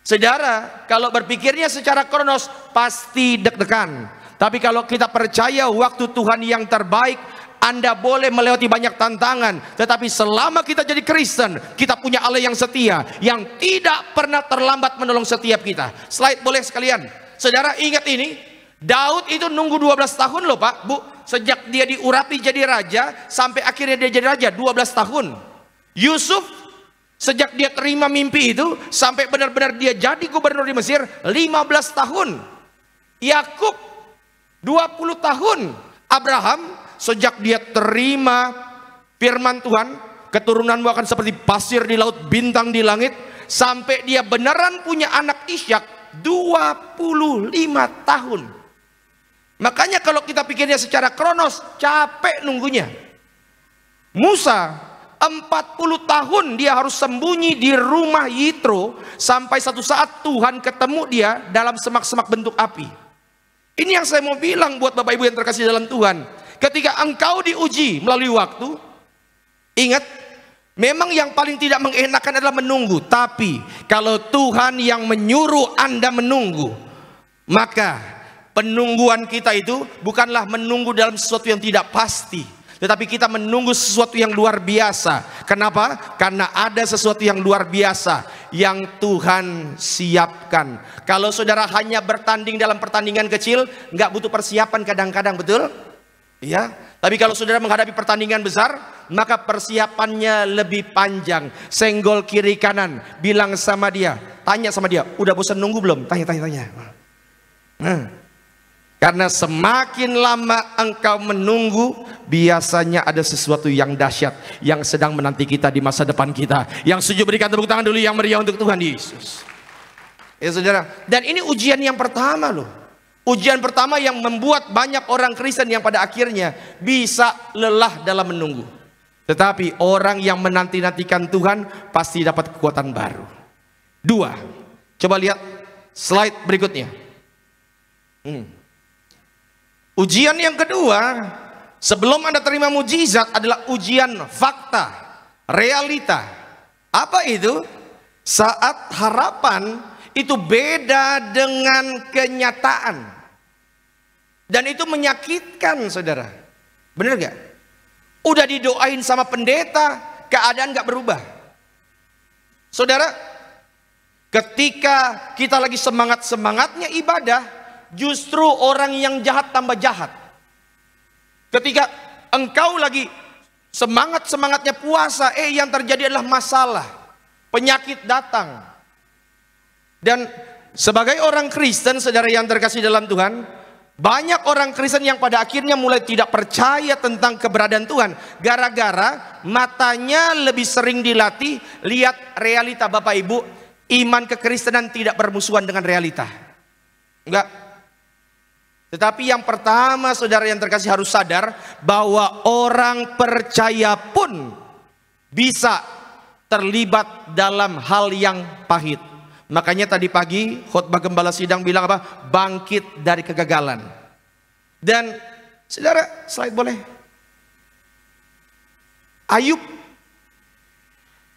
Saudara, kalau berpikirnya secara kronos pasti deg-degan. Tapi kalau kita percaya waktu Tuhan yang terbaik, Anda boleh melewati banyak tantangan, tetapi selama kita jadi Kristen, kita punya Allah yang setia, yang tidak pernah terlambat menolong setiap kita. Slide boleh sekalian. Saudara ingat ini, Daud itu nunggu 12 tahun loh Pak, Bu, sejak dia diurapi jadi raja sampai akhirnya dia jadi raja 12 tahun. Yusuf sejak dia terima mimpi itu sampai benar-benar dia jadi gubernur di Mesir 15 tahun. Yakub 20 tahun. Abraham sejak dia terima firman Tuhan, keturunanmu akan seperti pasir di laut, bintang di langit, sampai dia beneran punya anak Ishak 25 tahun. Makanya kalau kita pikirnya secara kronos, capek nunggunya. Musa 40 tahun dia harus sembunyi di rumah Yitro, sampai satu saat Tuhan ketemu dia dalam semak-semak bentuk api. Ini yang saya mau bilang buat Bapak Ibu yang terkasih dalam Tuhan. Ketika engkau diuji melalui waktu, ingat, memang yang paling tidak mengenakan adalah menunggu. Tapi kalau Tuhan yang menyuruh Anda menunggu, maka penungguan kita itu bukanlah menunggu dalam sesuatu yang tidak pasti, tetapi kita menunggu sesuatu yang luar biasa. Kenapa? Karena ada sesuatu yang luar biasa yang Tuhan siapkan. Kalau saudara hanya bertanding dalam pertandingan kecil, nggak butuh persiapan kadang-kadang, betul? Ya. Tapi kalau saudara menghadapi pertandingan besar, maka persiapannya lebih panjang. Senggol kiri kanan, bilang sama dia, tanya sama dia, udah bosan nunggu belum? Tanya. Karena semakin lama engkau menunggu, biasanya ada sesuatu yang dahsyat yang sedang menanti kita di masa depan kita. Yang setuju berikan tepuk tangan dulu yang meriah untuk Tuhan Yesus. Ya saudara, dan ini ujian yang pertama loh. Ujian pertama yang membuat banyak orang Kristen yang pada akhirnya bisa lelah dalam menunggu. Tetapi orang yang menanti-nantikan Tuhan pasti dapat kekuatan baru. 2, coba lihat slide berikutnya. Ujian yang kedua, sebelum Anda terima mujizat, adalah ujian fakta, realita. Apa itu? Saat harapan itu beda dengan kenyataan. Dan itu menyakitkan, saudara. Benar gak? Udah didoain sama pendeta, keadaan gak berubah. Saudara, ketika kita lagi semangat-semangatnya ibadah, justru orang yang jahat tambah jahat. Ketika engkau lagi semangat-semangatnya puasa, yang terjadi adalah masalah, penyakit datang. Dan sebagai orang Kristen, saudara yang terkasih dalam Tuhan, banyak orang Kristen yang pada akhirnya mulai tidak percaya tentang keberadaan Tuhan, gara-gara matanya lebih sering dilatih lihat realita. Bapak Ibu, iman kekristenan tidak bermusuhan dengan realita, enggak. Tetapi yang pertama, saudara yang terkasih harus sadar bahwa orang percaya pun bisa terlibat dalam hal yang pahit. Makanya tadi pagi khotbah gembala sidang bilang apa? Bangkit dari kegagalan. Dan saudara, slide boleh. Ayub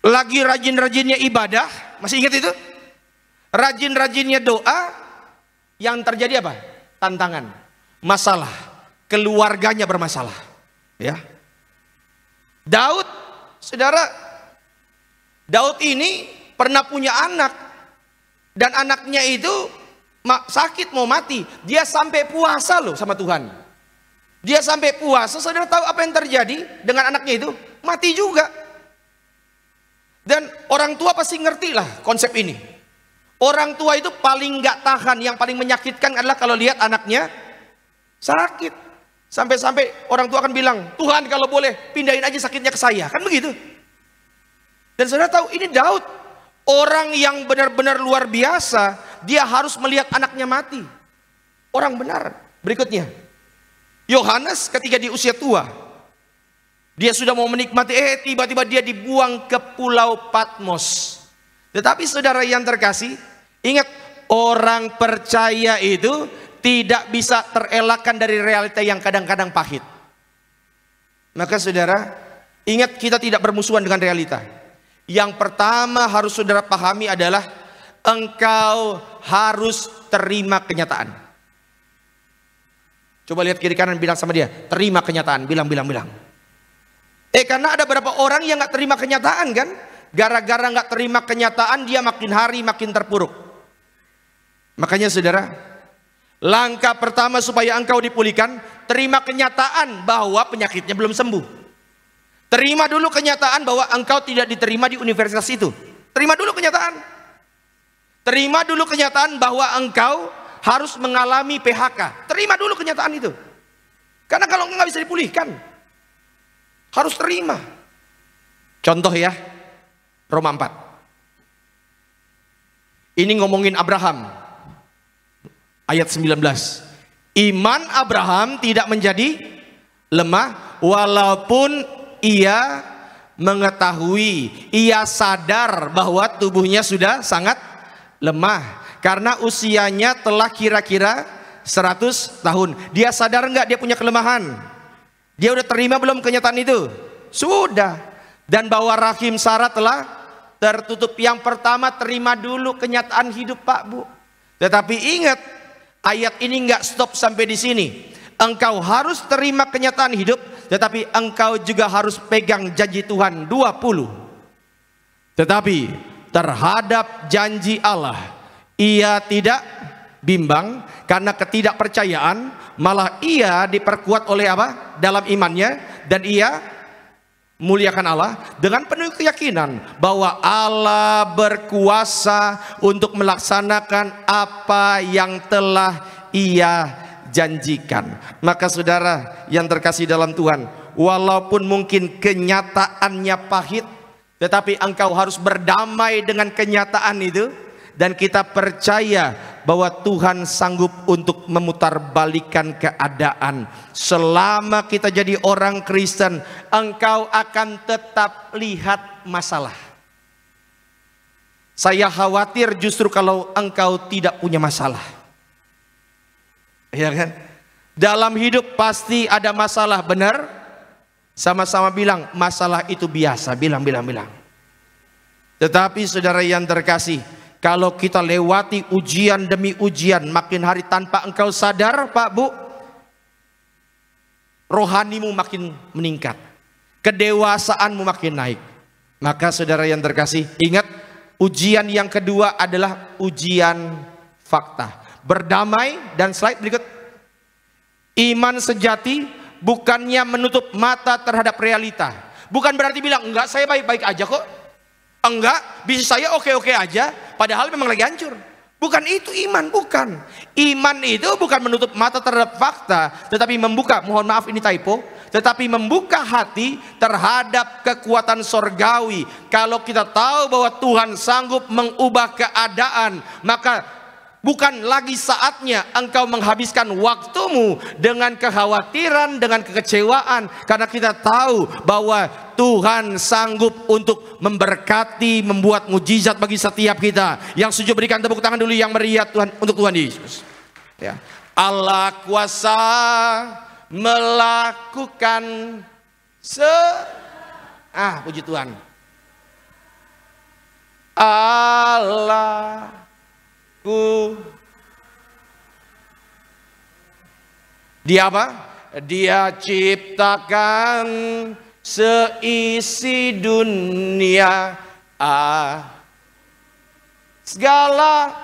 lagi rajin-rajinnya ibadah, masih ingat itu? Rajin-rajinnya doa, yang terjadi apa? Tantangan, masalah, keluarganya bermasalah. Ya. Daud, saudara, Daud ini pernah punya anak, dan anaknya itu sakit mau mati. Dia sampai puasa loh sama Tuhan. Dia sampai puasa, saudara tahu apa yang terjadi dengan anaknya itu? Mati juga. Dan orang tua pasti ngerti lah konsep ini. Orang tua itu paling nggak tahan, yang paling menyakitkan adalah kalau lihat anaknya sakit. Sampai-sampai orang tua akan bilang, Tuhan kalau boleh pindahin aja sakitnya ke saya. Kan begitu. Dan saudara tahu ini Daud, orang yang benar-benar luar biasa, dia harus melihat anaknya mati. Orang benar. Berikutnya, Yohanes ketika di usia tua, dia sudah mau menikmati, tiba-tiba dia dibuang ke Pulau Patmos. Tetapi saudara yang terkasih, ingat, orang percaya itu tidak bisa terelakkan dari realita yang kadang-kadang pahit. Maka saudara, ingat, kita tidak bermusuhan dengan realita. Yang pertama harus saudara pahami adalah engkau harus terima kenyataan. Coba lihat kiri kanan, bilang sama dia, terima kenyataan. Bilang. Karena ada beberapa orang yang gak terima kenyataan kan. Gara-gara gak terima kenyataan, dia makin hari makin terpuruk. Makanya saudara, langkah pertama supaya engkau dipulihkan, terima kenyataan bahwa penyakitnya belum sembuh. Terima dulu kenyataan bahwa engkau tidak diterima di universitas itu. Terima dulu kenyataan. Terima dulu kenyataan bahwa engkau harus mengalami PHK. Terima dulu kenyataan itu. Karena kalau nggak bisa dipulihkan, harus terima. Contoh ya, Roma 4. Ini ngomongin Abraham. Ayat 19. Iman Abraham tidak menjadi lemah walaupun ia mengetahui, ia sadar bahwa tubuhnya sudah sangat lemah karena usianya telah kira-kira 100 tahun. Dia sadar nggak dia punya kelemahan? Dia udah terima belum kenyataan itu? Sudah. Dan bahwa rahim Sarah telah tertutup. Yang pertama, terima dulu kenyataan hidup, Pak, Bu. Tetapi ingat, ayat ini nggak stop sampai di sini. Engkau harus terima kenyataan hidup, tetapi engkau juga harus pegang janji Tuhan 20. Tetapi terhadap janji Allah, ia tidak bimbang karena ketidakpercayaan, malah ia diperkuat oleh apa? Dalam imannya, dan ia muliakan Allah dengan penuh keyakinan bahwa Allah berkuasa untuk melaksanakan apa yang telah ia janjikan. Maka saudara yang terkasih dalam Tuhan, walaupun mungkin kenyataannya pahit, tetapi engkau harus berdamai dengan kenyataan itu. Dan kita percaya bahwa Tuhan sanggup untuk memutarbalikkan keadaan. Selama kita jadi orang Kristen, engkau akan tetap lihat masalah. Saya khawatir justru kalau engkau tidak punya masalah. Ya kan? Dalam hidup pasti ada masalah, benar? Sama-sama bilang masalah itu biasa, bilang. Tetapi saudara yang terkasih, kalau kita lewati ujian demi ujian, makin hari tanpa engkau sadar, Pak, Bu, rohanimu makin meningkat, kedewasaanmu makin naik. Maka saudara yang terkasih, ingat, ujian yang kedua adalah ujian fakta. Berdamai, dan slide berikut. Iman sejati bukannya menutup mata terhadap realita. Bukan berarti bilang, enggak, saya baik-baik aja kok. Enggak, bisnis saya oke-oke aja, padahal memang lagi hancur. Bukan itu iman, bukan. Iman itu bukan menutup mata terhadap fakta, tetapi membuka, mohon maaf ini typo, tetapi membuka hati terhadap kekuatan sorgawi. Kalau kita tahu bahwa Tuhan sanggup mengubah keadaan, maka bukan lagi saatnya engkau menghabiskan waktumu dengan kekhawatiran, dengan kekecewaan. Karena kita tahu bahwa Tuhan sanggup untuk memberkati, membuat mujizat bagi setiap kita. Yang setuju berikan tepuk tangan dulu yang meriah Tuhan, untuk Tuhan Yesus. Ya. Allah kuasa melakukan puji Tuhan. Allah Dia apa? Dia ciptakan seisi dunia, segala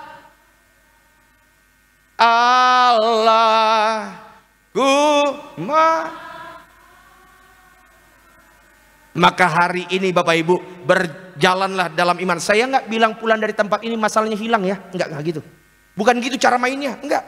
Allahku. Maka hari ini Bapak Ibu, berjalanlah dalam iman. Saya nggak bilang pulang dari tempat ini masalahnya hilang ya, nggak gitu. Bukan gitu cara mainnya, enggak.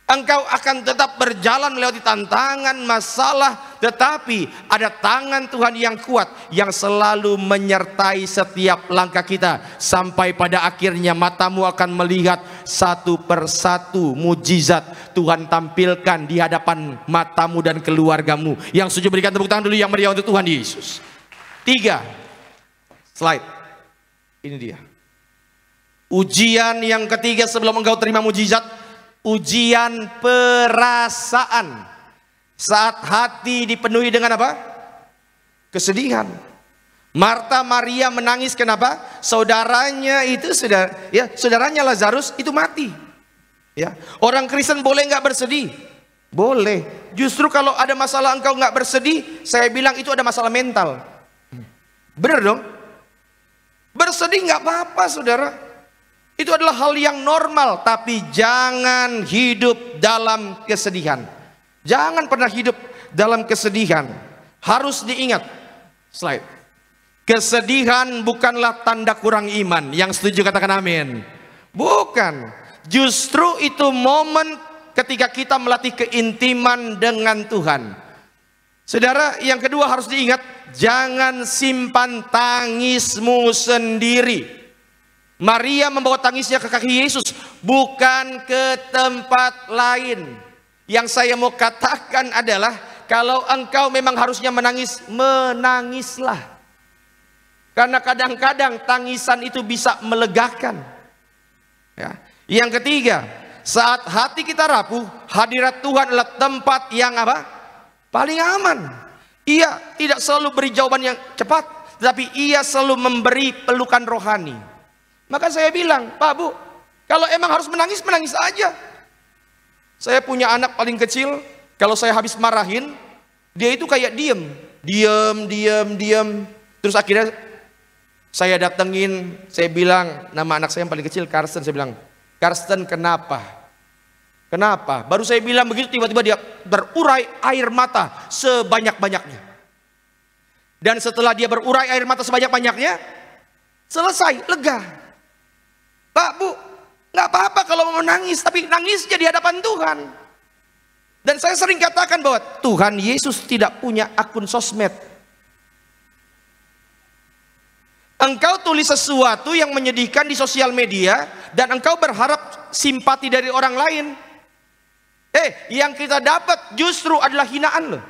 Engkau akan tetap berjalan melewati tantangan, masalah, tetapi ada tangan Tuhan yang kuat yang selalu menyertai setiap langkah kita. Sampai pada akhirnya matamu akan melihat satu persatu mujizat Tuhan tampilkan di hadapan matamu dan keluargamu. Yang setuju berikan tepuk tangan dulu yang meriah untuk Tuhan Yesus. 3 slide. Ini dia. Ujian yang ketiga sebelum engkau terima mujizat, ujian perasaan. Saat hati dipenuhi dengan apa? Kesedihan. Marta Maria menangis, kenapa? Saudaranya itu saudaranya Lazarus itu mati. Ya, orang Kristen boleh nggak bersedih? Boleh. Justru kalau ada masalah engkau nggak bersedih, saya bilang itu ada masalah mental. Bener dong? Bersedih nggak apa-apa, saudara. Itu adalah hal yang normal, tapi jangan hidup dalam kesedihan. Jangan pernah hidup dalam kesedihan. Harus diingat. Slide. Kesedihan bukanlah tanda kurang iman. Yang setuju katakan amin. Bukan. Justru itu momen ketika kita melatih keintiman dengan Tuhan. Saudara, yang kedua harus diingat, jangan simpan tangismu sendiri. Maria membawa tangisnya ke kaki Yesus, bukan ke tempat lain. Yang saya mau katakan adalah, kalau engkau memang harusnya menangis, menangislah. Karena kadang-kadang tangisan itu bisa melegakan. Ya. Yang ketiga, saat hati kita rapuh, hadirat Tuhan adalah tempat yang apa? Paling aman. Ia tidak selalu beri jawaban yang cepat, tetapi ia selalu memberi pelukan rohani. Maka saya bilang, Pak Bu, kalau emang harus menangis, menangis aja. Saya punya anak paling kecil, kalau saya habis marahin, dia itu kayak diem. Terus akhirnya saya datengin, saya bilang, nama anak saya yang paling kecil Karsten, saya bilang, Karsten kenapa? Kenapa? Baru saya bilang begitu, tiba-tiba dia berurai air mata sebanyak-banyaknya. Dan setelah dia berurai air mata sebanyak-banyaknya, selesai, lega. Pak Bu, nggak apa-apa kalau mau menangis, tapi nangisnya di hadapan Tuhan. Dan saya sering katakan bahwa Tuhan Yesus tidak punya akun sosmed. Engkau tulis sesuatu yang menyedihkan di sosial media, dan engkau berharap simpati dari orang lain. Yang kita dapat justru adalah hinaan loh.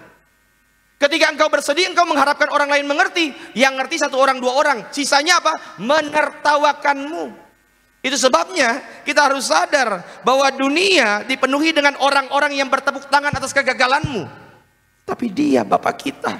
Ketika engkau bersedih, engkau mengharapkan orang lain mengerti. Yang ngerti 1 orang 2 orang. Sisanya apa? Menertawakanmu. Itu sebabnya kita harus sadar bahwa dunia dipenuhi dengan orang-orang yang bertepuk tangan atas kegagalanmu. Tapi Dia Bapa kita.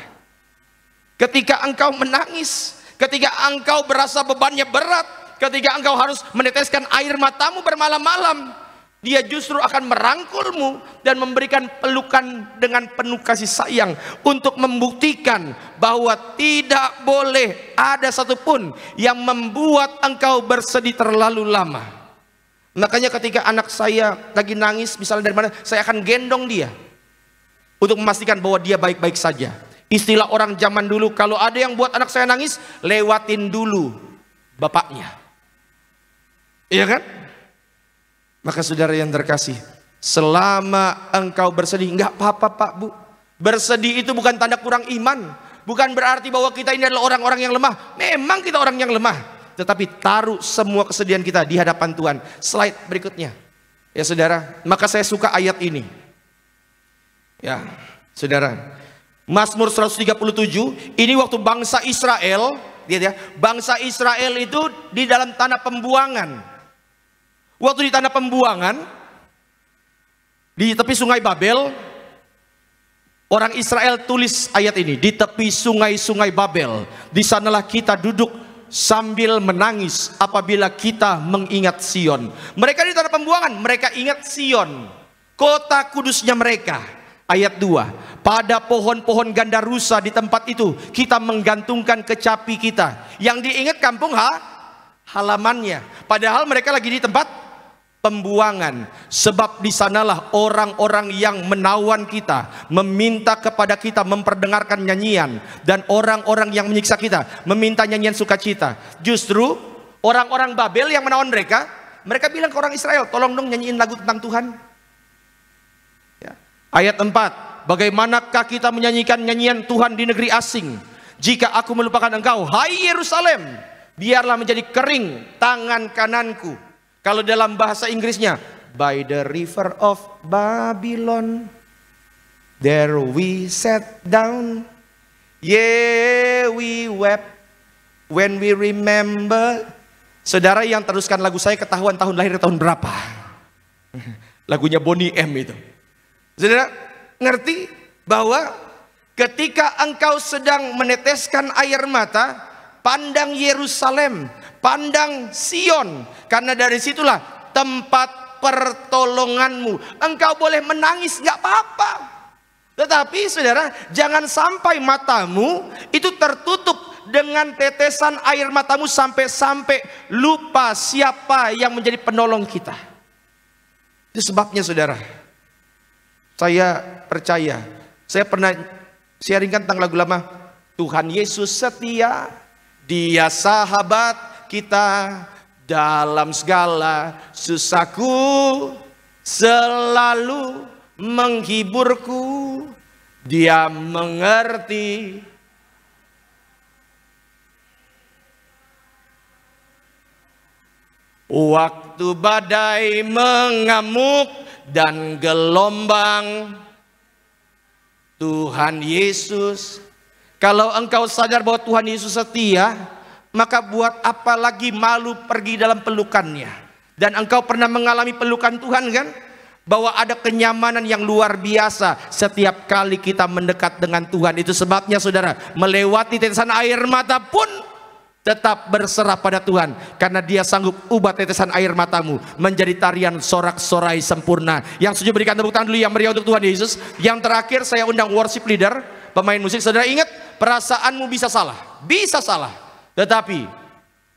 Ketika engkau menangis, ketika engkau berasa bebannya berat, ketika engkau harus meneteskan air matamu bermalam-malam, Dia justru akan merangkulmu dan memberikan pelukan dengan penuh kasih sayang untuk membuktikan bahwa tidak boleh ada satupun yang membuat engkau bersedih terlalu lama. Makanya ketika anak saya lagi nangis, misalnya dari mana, saya akan gendong dia untuk memastikan bahwa dia baik-baik saja. Istilah orang zaman dulu, kalau ada yang buat anak saya nangis, lewatin dulu bapaknya. Iya kan? Maka saudara yang terkasih, selama engkau bersedih, enggak apa-apa Pak Bu. Bersedih itu bukan tanda kurang iman. Bukan berarti bahwa kita ini adalah orang-orang yang lemah. Memang kita orang yang lemah. Tetapi taruh semua kesedihan kita di hadapan Tuhan. Slide berikutnya. Ya saudara, maka saya suka ayat ini. Ya saudara, Mazmur 137, ini waktu bangsa Israel, lihat ya, bangsa Israel itu di dalam tanah pembuangan. Waktu di tanah pembuangan di tepi sungai Babel, orang Israel tulis ayat ini, di tepi sungai-sungai Babel, di sanalah kita duduk sambil menangis apabila kita mengingat Sion. Mereka di tanah pembuangan, mereka ingat Sion, kota kudusnya mereka. Ayat 2, pada pohon-pohon gandarusa di tempat itu kita menggantungkan kecapi kita. Yang diingat kampung halamannya. Padahal mereka lagi di tempat pembuangan, sebab di sanalah orang-orang yang menawan kita, meminta kepada kita memperdengarkan nyanyian, dan orang-orang yang menyiksa kita meminta nyanyian sukacita. Justru orang-orang Babel yang menawan mereka bilang ke orang Israel, tolong dong nyanyiin lagu tentang Tuhan. Ya. Ayat 4, bagaimanakah kita menyanyikan nyanyian Tuhan di negeri asing? Jika aku melupakan engkau, hai Yerusalem, biarlah menjadi kering tangan kananku. Kalau dalam bahasa Inggrisnya, by the river of Babylon, there we sat down, yeah we wept when we remember. Saudara yang teruskan lagu saya ketahuan tahun lahir tahun berapa? Lagunya Bonnie M itu. Saudara ngerti bahwa ketika engkau sedang meneteskan air mata, pandang Yerusalem, pandang Sion, karena dari situlah tempat pertolonganmu. Engkau boleh menangis, nggak apa-apa. Tetapi saudara, jangan sampai matamu itu tertutup dengan tetesan air matamu sampai lupa siapa yang menjadi penolong kita. Itu sebabnya saudara, Saya percaya, saya pernah sharingkan tentang lagu lama, Tuhan Yesus setia, Dia sahabat kita dalam segala susahku, selalu menghiburku, Dia mengerti. Waktu badai mengamuk dan gelombang, Tuhan Yesus. Kalau engkau sadar bahwa Tuhan Yesus setia, maka buat apa lagi malu pergi dalam pelukannya? Dan engkau pernah mengalami pelukan Tuhan kan? Bahwa ada kenyamanan yang luar biasa setiap kali kita mendekat dengan Tuhan. Itu sebabnya saudara, melewati tetesan air mata pun tetap berserah pada Tuhan, karena Dia sanggup ubah tetesan air matamu menjadi tarian sorak-sorai sempurna. Yang setuju berikan tepuk tangan dulu yang meriah untuk Tuhan Yesus. Yang terakhir saya undang worship leader, pemain musik. Saudara ingat, perasaanmu bisa salah, tetapi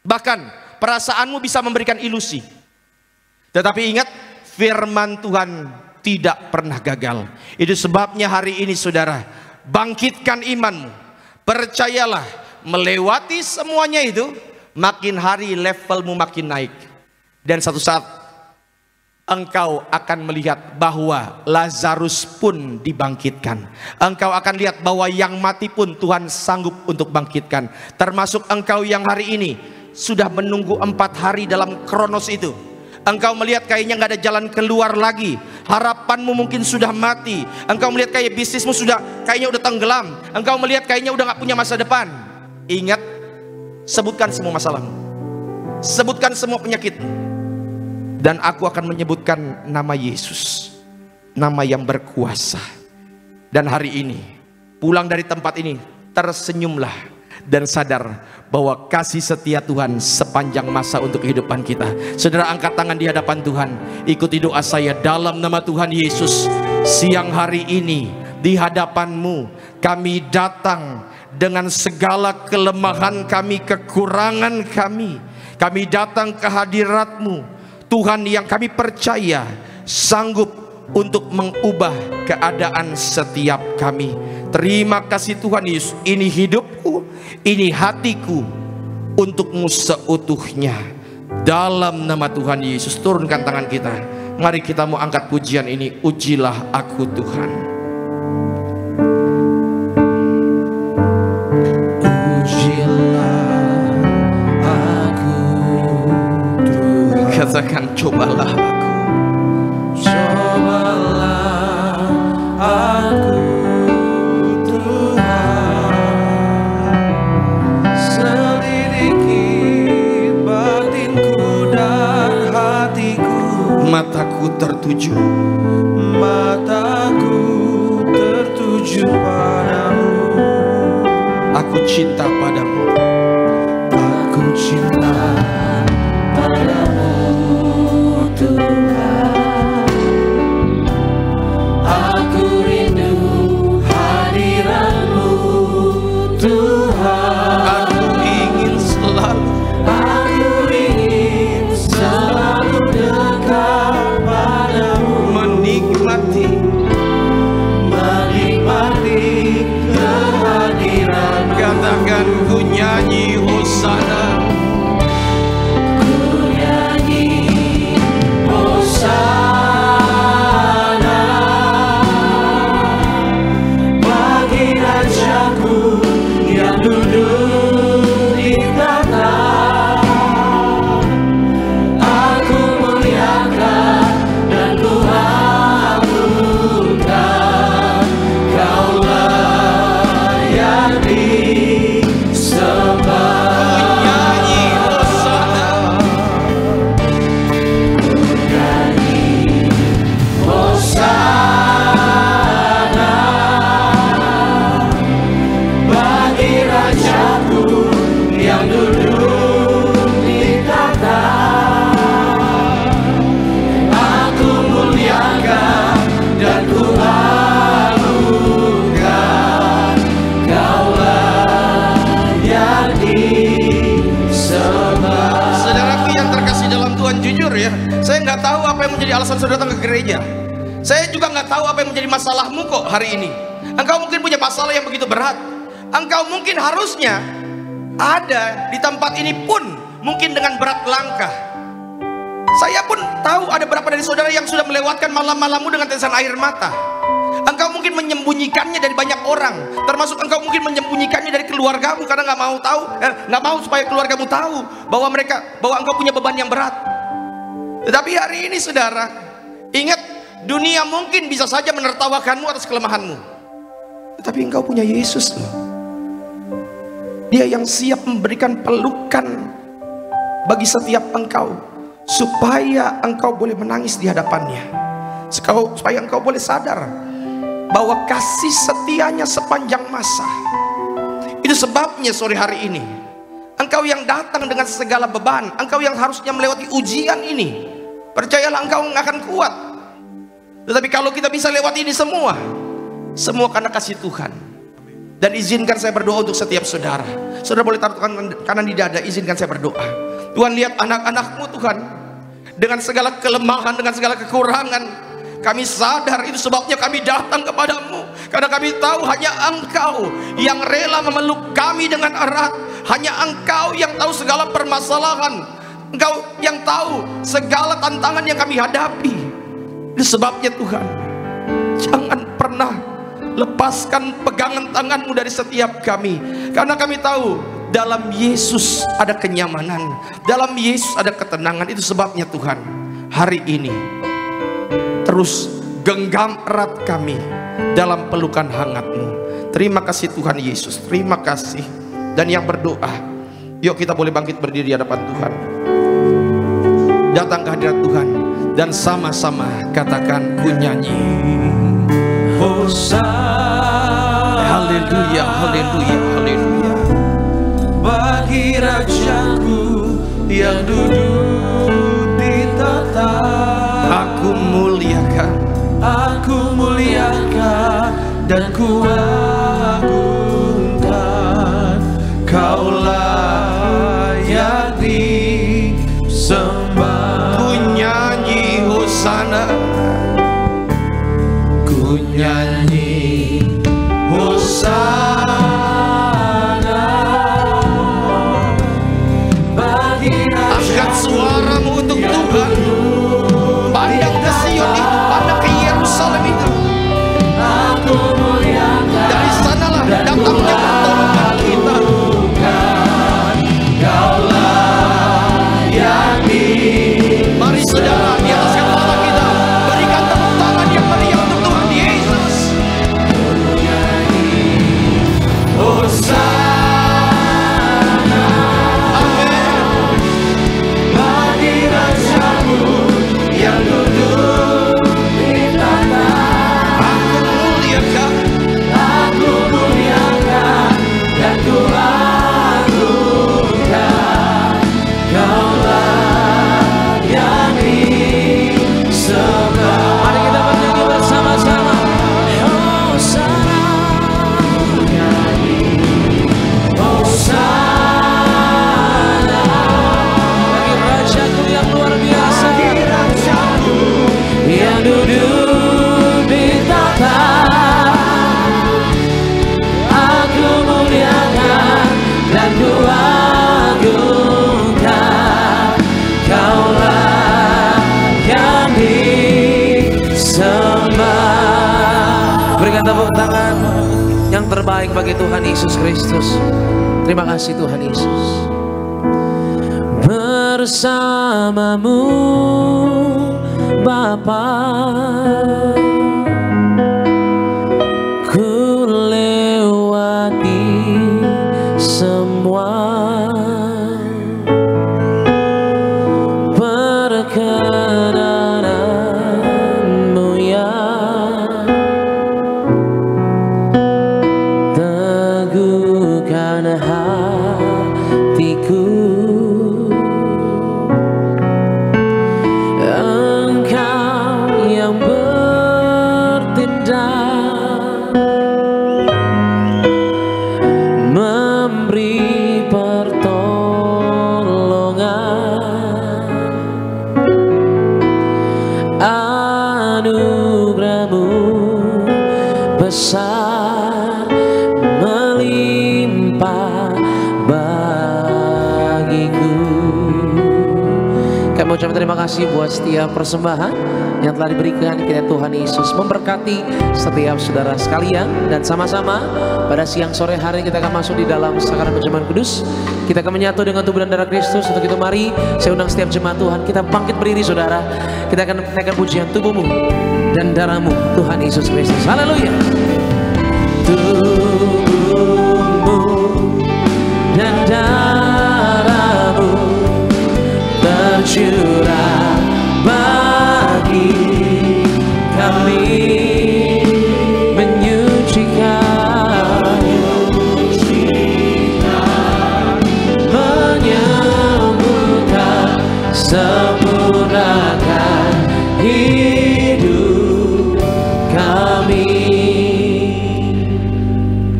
bahkan perasaanmu bisa memberikan ilusi. Tetapi ingat, firman Tuhan tidak pernah gagal. Itu sebabnya hari ini saudara, bangkitkan imanmu, percayalah, melewati semuanya itu, makin hari levelmu makin naik. Dan satu saat engkau akan melihat bahwa Lazarus pun dibangkitkan. Engkau akan lihat bahwa yang mati pun Tuhan sanggup untuk bangkitkan. Termasuk engkau yang hari ini sudah menunggu 4 hari dalam kronos itu. Engkau melihat kayaknya nggak ada jalan keluar lagi, harapanmu mungkin sudah mati. Engkau melihat kayak bisnismu kayaknya udah tenggelam. Engkau melihat kayaknya udah nggak punya masa depan. Ingat, sebutkan semua masalahmu, sebutkan semua penyakitmu, dan aku akan menyebutkan nama Yesus, nama yang berkuasa. Dan hari ini, pulang dari tempat ini, tersenyumlah dan sadar bahwa kasih setia Tuhan sepanjang masa untuk kehidupan kita. Saudara, angkat tangan di hadapan Tuhan, ikuti doa saya dalam nama Tuhan Yesus. Siang hari ini di hadapan-Mu kami datang dengan segala kelemahan kami, kekurangan kami. Kami datang ke hadirat-Mu Tuhan, yang kami percaya sanggup untuk mengubah keadaan setiap kami. Terima kasih Tuhan Yesus. Ini hidupku, ini hatiku untuk-Mu seutuhnya. Dalam nama Tuhan Yesus, turunkan tangan kita. Mari kita mau angkat pujian ini. Ujilah aku Tuhan. Katakan, cobalah aku, cobalah aku Tuhan, selidiki batinku dan hatiku. Mataku tertuju padamu. Aku cinta padamu. Aku cinta padamu Tuhan. Aku rindu hadirat-Mu Tuhan. Aku ingin selalu dekat padamu, menikmati kehadiran. Katakan, ku nyanyi hosana. Saya nggak tahu apa yang menjadi alasan saudara datang ke gereja. Saya juga nggak tahu apa yang menjadi masalahmu kok hari ini. Engkau mungkin punya masalah yang begitu berat. Engkau mungkin harusnya ada di tempat ini pun mungkin dengan berat langkah. Saya pun tahu ada beberapa dari saudara yang sudah melewatkan malam-malammu dengan tetesan air mata. Engkau mungkin menyembunyikannya dari banyak orang, termasuk engkau mungkin menyembunyikannya dari keluargamu karena nggak mau tahu, nggak mau supaya keluargamu tahu bahwa engkau punya beban yang berat. Tetapi hari ini saudara, ingat, dunia mungkin bisa saja menertawakanmu atas kelemahanmu, tetapi engkau punya Yesus loh. Dia yang siap memberikan pelukan bagi setiap engkau, supaya engkau boleh menangis di hadapannya, supaya engkau boleh sadar bahwa kasih setianya sepanjang masa. Itu sebabnya sore hari ini, engkau yang datang dengan segala beban, engkau yang harusnya melewati ujian ini, percayalah engkau akan kuat. Tetapi kalau kita bisa lewati ini semua karena kasih Tuhan. Dan izinkan saya berdoa untuk setiap saudara. Saudara boleh taruh tangan kanan di dada, izinkan saya berdoa. Tuhan, lihat anak-anakmu Tuhan, dengan segala kelemahan, dengan segala kekurangan, kami sadar, itu sebabnya kami datang kepadamu, karena kami tahu hanya Engkau yang rela memeluk kami dengan erat. Hanya Engkau yang tahu segala permasalahan, Engkau yang tahu segala tantangan yang kami hadapi. Itu sebabnya Tuhan, jangan pernah lepaskan pegangan tangan-Mu dari setiap kami, karena kami tahu dalam Yesus ada kenyamanan, dalam Yesus ada ketenangan. Itu sebabnya Tuhan, hari ini terus genggam erat kami dalam pelukan hangat-Mu. Terima kasih Tuhan Yesus, terima kasih. Dan yang berdoa, yuk kita boleh bangkit berdiri di hadapan Tuhan, datang ke hadirat Tuhan, dan sama-sama katakan, ku nyanyi Hosana, haleluya, haleluya, haleluya, bagi Rajaku yang duduk di tahta. Aku muliakan dan ku agungkan, Kau layak disembah. Ku nyanyi Hosana, ku nyanyi Hosana, angkat suaramu untuk Tuhan. Pandang ke Sion itu, pandang ke Yerusalem itu. Dari sanalah datangnya pertolongan kita. Mari saudara, di atas kepala kita berikan tepuk tangan yang meriah untuk Tuhan Yesus. Hosana, amin. Bagi Rajamu yang duduk di tahta. Aku muliakan dan ku agungkan, Kau layak disembah. Mari kita bernyanyi bersama-sama. Hosana, Hosana, bagi Rajaku yang luar biasa, bagi Rajaku yang duduk di tahta. Aku muliakan dan ku agungkan, Kau layak disembah. Berikan tepuk tangan yang terbaik bagi Tuhan Yesus Kristus. Terima kasih Tuhan Yesus. Bersamamu Bapa, ku lewati semua perkenananmu yang teguhkan hatiku. Engkau yang besar melimpah bagiku. Kami ucapkan terima kasih buat setiap persembahan yang telah diberikan. Kiranya Tuhan Yesus memberkati setiap saudara sekalian. Dan sama-sama pada siang sore hari kita akan masuk di dalam sakramen perjamuan kudus. Kita akan menyatu dengan tubuh dan darah Kristus. Untuk itu mari saya undang setiap jemaat Tuhan, kita bangkit berdiri saudara. Kita akan menaikkan pujian tubuhmu dan darahmu Tuhan Yesus Kristus. Haleluya. Tubuhmu dan darahmu tercurah bagi kami, menyucikan, menyembuhkan, sempurnakan hidup kami.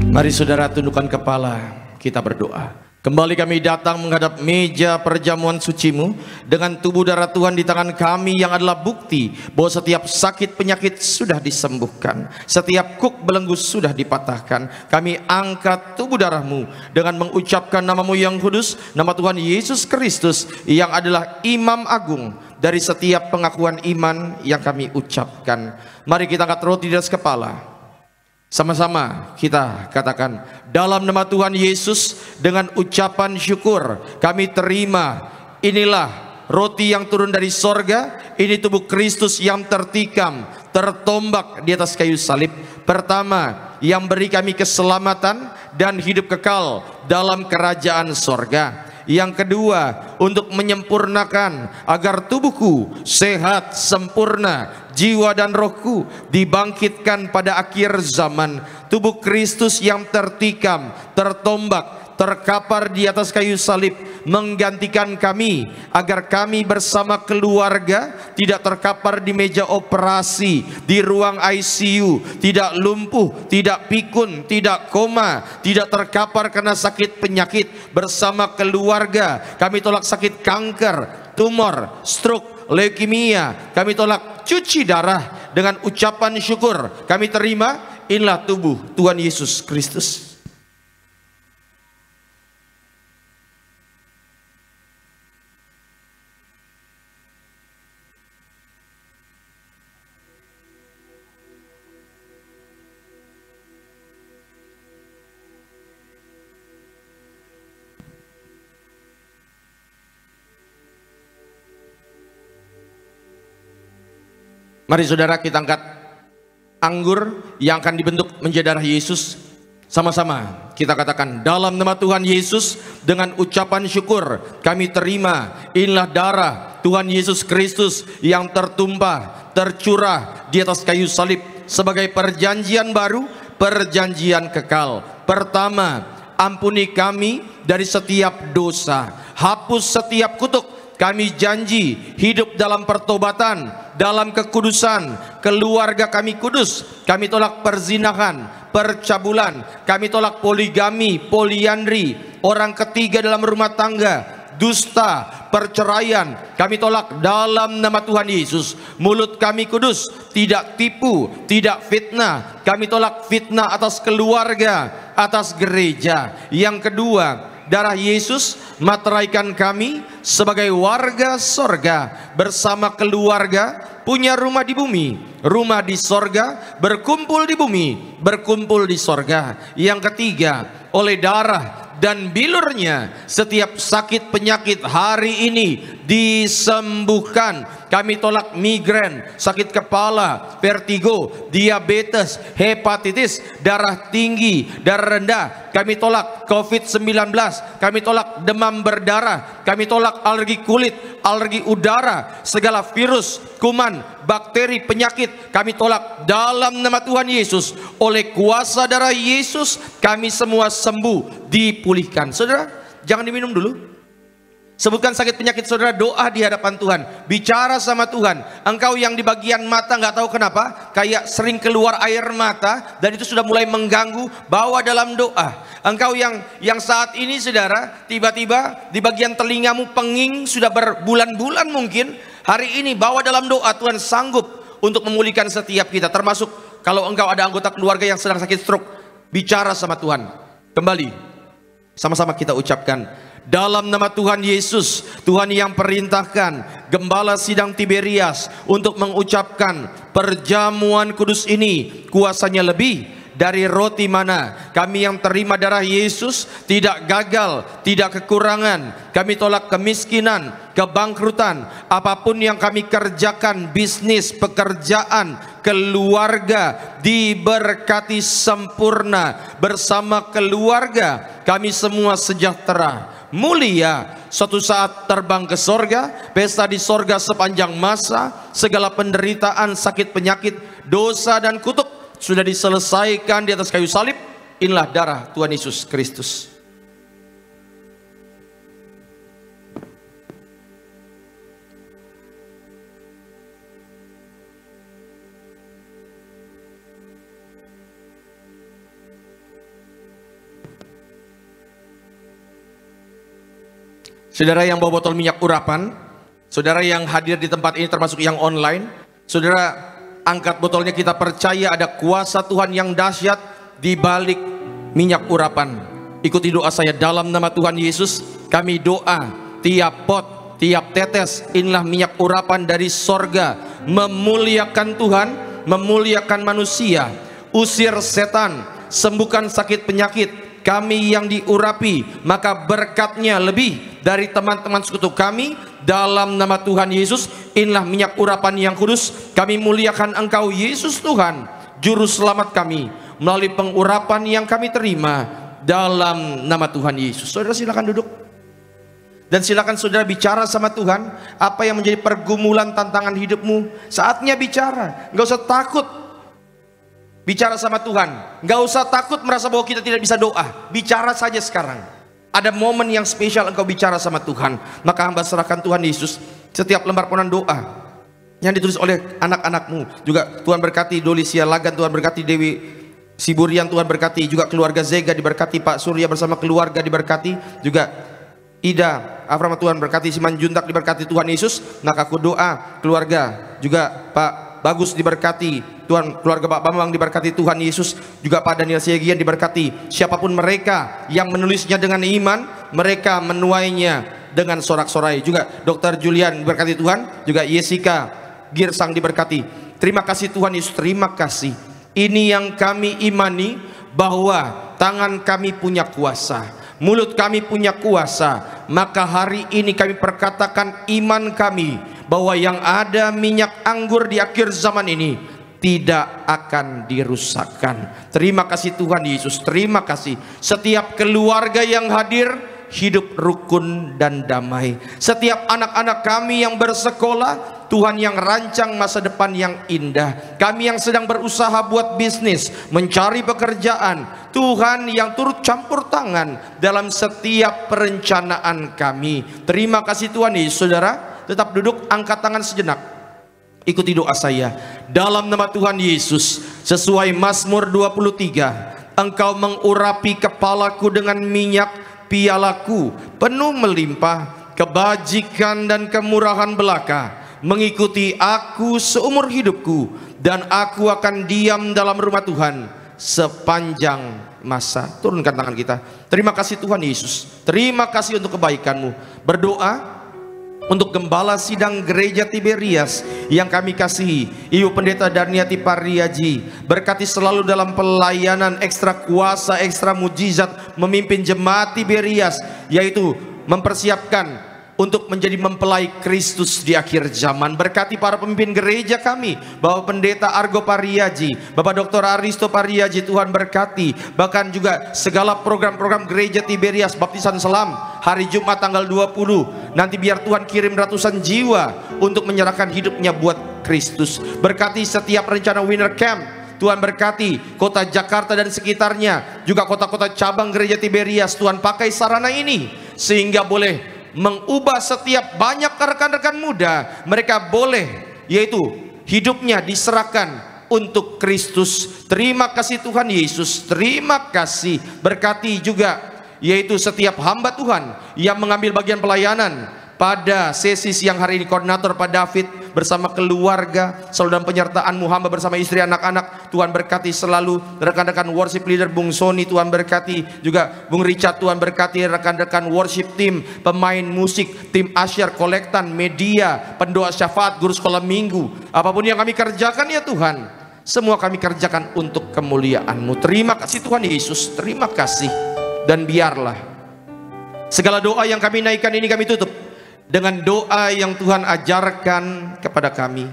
Mari saudara tundukkan kepala, kita berdoa. Kembali kami datang menghadap meja perjamuan sucimu dengan tubuh darah Tuhan di tangan kami yang adalah bukti bahwa setiap sakit penyakit sudah disembuhkan, setiap kuk belenggu sudah dipatahkan. Kami angkat tubuh darahmu dengan mengucapkan namamu yang kudus, nama Tuhan Yesus Kristus yang adalah Imam Agung dari setiap pengakuan iman yang kami ucapkan. Mari kita angkat roti di atas kepala. Sama-sama kita katakan, dalam nama Tuhan Yesus dengan ucapan syukur kami terima, inilah roti yang turun dari sorga, ini tubuh Kristus yang tertikam, tertombak di atas kayu salib. Pertama, yang beri kami keselamatan dan hidup kekal dalam kerajaan sorga. Yang kedua, untuk menyempurnakan agar tubuhku sehat sempurna, jiwa dan rohku dibangkitkan pada akhir zaman. Tubuh Kristus yang tertikam, tertombak, terkapar di atas kayu salib menggantikan kami agar kami bersama keluarga tidak terkapar di meja operasi, di ruang ICU, tidak lumpuh, tidak pikun, tidak koma, tidak terkapar karena sakit penyakit. Bersama keluarga kami tolak sakit kanker, tumor, stroke, leukemia. Kami tolak cuci darah. Dengan ucapan syukur kami terima, inilah tubuh Tuhan Yesus Kristus. Mari saudara kita angkat anggur yang akan dibentuk menjadi darah Yesus. Sama-sama kita katakan, dalam nama Tuhan Yesus dengan ucapan syukur kami terima, inilah darah Tuhan Yesus Kristus yang tertumpah, tercurah di atas kayu salib sebagai perjanjian baru, perjanjian kekal. Pertama, ampuni kami dari setiap dosa, hapus setiap kutuk. Kami janji hidup dalam pertobatan, dalam kekudusan. Keluarga kami kudus. Kami tolak perzinahan, percabulan. Kami tolak poligami, poliandri, orang ketiga dalam rumah tangga, dusta, perceraian. Kami tolak dalam nama Tuhan Yesus. Mulut kami kudus, tidak tipu, tidak fitnah. Kami tolak fitnah atas keluarga, atas gereja. Yang kedua, darah Yesus materaikan kami sebagai warga sorga. Bersama keluarga punya rumah di bumi, rumah di sorga, berkumpul di bumi, berkumpul di sorga. Yang ketiga, oleh darah dan bilurnya setiap sakit penyakit hari ini disembuhkan. Kami tolak migrain, sakit kepala, vertigo, diabetes, hepatitis, darah tinggi, darah rendah. Kami tolak COVID-19, kami tolak demam berdarah, kami tolak alergi kulit, alergi udara, segala virus, kuman, bakteri, penyakit. Kami tolak dalam nama Tuhan Yesus. Oleh kuasa darah Yesus kami semua sembuh, dipulihkan. Saudara, jangan diminum dulu. Sebutkan sakit penyakit saudara, doa di hadapan Tuhan, bicara sama Tuhan. Engkau yang di bagian mata nggak tahu kenapa kayak sering keluar air mata dan itu sudah mulai mengganggu, bawa dalam doa. Engkau yang saat ini saudara tiba-tiba di bagian telingamu penging sudah berbulan-bulan mungkin, hari ini bawa dalam doa. Tuhan sanggup untuk memulihkan setiap kita, termasuk Kalau engkau ada anggota keluarga yang sedang sakit stroke, bicara sama Tuhan. Kembali, sama-sama kita ucapkan, dalam nama Tuhan Yesus, Tuhan yang perintahkan Gembala Sidang Tiberias untuk mengucapkan perjamuan kudus ini, kuasanya lebih dari roti mana. Kami yang terima darah Yesus tidak gagal, tidak kekurangan. Kami tolak kemiskinan, kebangkrutan. Apapun yang kami kerjakan, bisnis, pekerjaan, keluarga, diberkati sempurna. Bersama keluarga kami semua sejahtera, mulia. Suatu saat terbang ke sorga, pesta di sorga sepanjang masa. Segala penderitaan, sakit, penyakit, dosa dan kutuk sudah diselesaikan di atas kayu salib. Inilah darah Tuhan Yesus Kristus. Saudara yang bawa botol minyak urapan, saudara yang hadir di tempat ini termasuk yang online, saudara angkat botolnya, kita percaya ada kuasa Tuhan yang dahsyat di balik minyak urapan. Ikuti doa saya. Dalam nama Tuhan Yesus, kami doa tiap pot, tiap tetes, inilah minyak urapan dari sorga, memuliakan Tuhan, memuliakan manusia. Usir setan, sembuhkan sakit penyakit kami yang diurapi, maka berkatnya lebih dari teman-teman sekutu kami. Dalam nama Tuhan Yesus, inilah minyak urapan yang kudus. Kami muliakan Engkau Yesus Tuhan, Juru Selamat kami, melalui pengurapan yang kami terima dalam nama Tuhan Yesus. Saudara silakan duduk. Dan silakan saudara bicara sama Tuhan. Apa yang menjadi pergumulan tantangan hidupmu, saatnya bicara. Nggak usah takut bicara sama Tuhan. Nggak usah takut merasa bahwa kita tidak bisa doa. Bicara saja sekarang. Ada momen yang spesial engkau bicara sama Tuhan. Maka hamba serahkan Tuhan Yesus setiap lembar ponan doa yang ditulis oleh anak-anakmu. Juga Tuhan berkati Doli Sialagan, Tuhan berkati Dewi Siburian, Tuhan berkati juga keluarga Zega, diberkati Pak Surya bersama keluarga, diberkati juga Ida Aframa, Tuhan berkati Siman Juntak, diberkati Tuhan Yesus. Maka aku doa keluarga juga Pak Bagus diberkati Tuhan, keluarga Pak Bambang diberkati Tuhan Yesus, juga Pak Daniel Siegian diberkati. Siapapun mereka yang menulisnya dengan iman, mereka menuainya dengan sorak-sorai. Juga Dr. Julian diberkati Tuhan, juga Jessica Girsang diberkati. Terima kasih Tuhan Yesus, terima kasih. Ini yang kami imani, bahwa tangan kami punya kuasa, mulut kami punya kuasa. Maka hari ini kami perkatakan iman kami, bahwa yang ada minyak anggur di akhir zaman ini tidak akan dirusakkan. Terima kasih Tuhan Yesus, terima kasih. Setiap keluarga yang hadir hidup rukun dan damai. Setiap anak-anak kami yang bersekolah, Tuhan yang rancang masa depan yang indah. Kami yang sedang berusaha buat bisnis, mencari pekerjaan, Tuhan yang turut campur tangan dalam setiap perencanaan kami. Terima kasih Tuhan Yesus. Saudara tetap duduk, angkat tangan sejenak. Ikuti doa saya. Dalam nama Tuhan Yesus, sesuai Mazmur 23, Engkau mengurapi kepalaku dengan minyak, pialaku penuh melimpah. Kebajikan dan kemurahan belaka mengikuti aku seumur hidupku, dan aku akan diam dalam rumah Tuhan sepanjang masa. Turunkan tangan kita. Terima kasih Tuhan Yesus, terima kasih untuk kebaikan-Mu. Berdoa untuk Gembala Sidang Gereja Tiberias yang kami kasihi, Ibu Pendeta Darniati Pariaji, berkati selalu dalam pelayanan ekstra kuasa, ekstra mujizat, memimpin jemaat Tiberias, yaitu mempersiapkan untuk menjadi mempelai Kristus di akhir zaman. Berkati para pemimpin gereja kami, Bapak Pendeta Argo Pariaji, Bapak Dr. Aristo Pariaji, Tuhan berkati. Bahkan juga segala program-program gereja Tiberias, baptisan selam hari Jumat tanggal 20. Nanti biar Tuhan kirim ratusan jiwa untuk menyerahkan hidupnya buat Kristus. Berkati setiap rencana Winter Camp. Tuhan berkati kota Jakarta dan sekitarnya, juga kota-kota cabang gereja Tiberias. Tuhan pakai sarana ini sehingga boleh mengubah setiap banyak rekan-rekan muda. Mereka boleh, yaitu hidupnya diserahkan untuk Kristus. Terima kasih Tuhan Yesus, terima kasih. Berkati juga yaitu setiap hamba Tuhan yang mengambil bagian pelayanan pada sesi siang hari ini koordinator Pak David bersama keluarga, selalu dalam penyertaan-Mu hamba bersama istri anak-anak. Tuhan berkati selalu rekan-rekan worship leader Bung Sony, Tuhan berkati juga Bung Richard, Tuhan berkati rekan-rekan worship team, pemain musik, tim asyar, kolektan, media, pendoa syafaat, guru sekolah minggu. Apapun yang kami kerjakan ya Tuhan, semua kami kerjakan untuk kemuliaan-Mu. Terima kasih Tuhan Yesus, terima kasih. Dan biarlah segala doa yang kami naikkan ini kami tutup dengan doa yang Tuhan ajarkan kepada kami.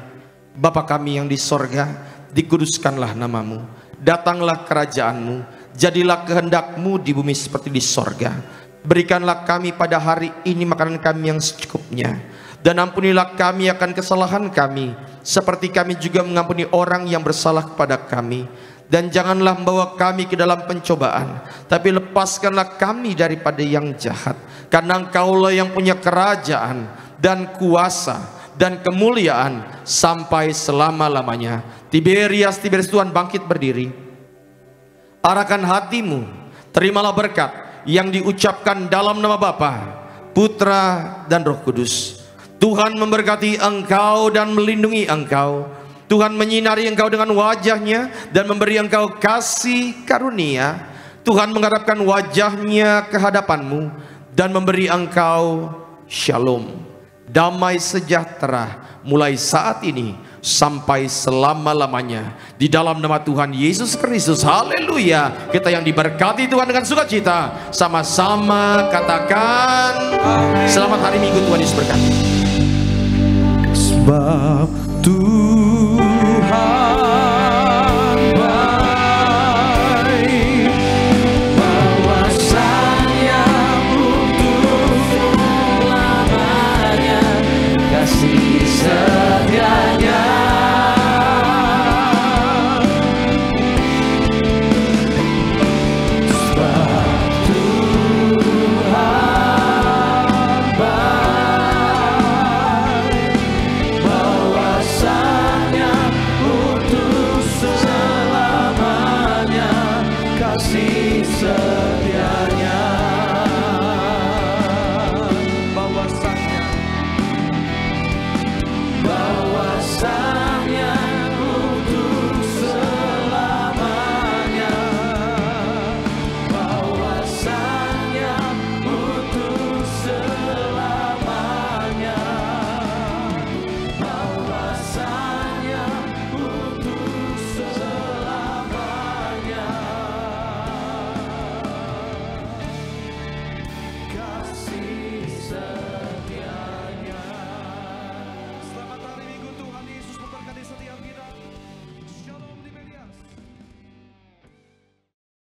Bapa kami yang di sorga, dikuduskanlah namamu, datanglah kerajaan-Mu, jadilah kehendak-Mu di bumi seperti di sorga. Berikanlah kami pada hari ini makanan kami yang secukupnya, dan ampunilah kami akan kesalahan kami, seperti kami juga mengampuni orang yang bersalah kepada kami. Dan janganlah membawa kami ke dalam pencobaan, tapi lepaskanlah kami daripada yang jahat. Karena Engkaulah yang punya kerajaan dan kuasa dan kemuliaan sampai selama-lamanya. Tiberias Tuhan bangkit berdiri. Arahkan hatimu, terimalah berkat yang diucapkan dalam nama Bapa, Putra dan Roh Kudus. Tuhan memberkati engkau dan melindungi engkau. Tuhan menyinari engkau dengan wajahnya dan memberi engkau kasih karunia. Tuhan menghadapkan wajahnya ke hadapanmu dan memberi engkau shalom, damai sejahtera mulai saat ini sampai selama-lamanya. Di dalam nama Tuhan Yesus Kristus, haleluya. Kita yang diberkati Tuhan dengan sukacita, sama-sama katakan selamat hari Minggu. Tuhan Yesus berkati. Sebab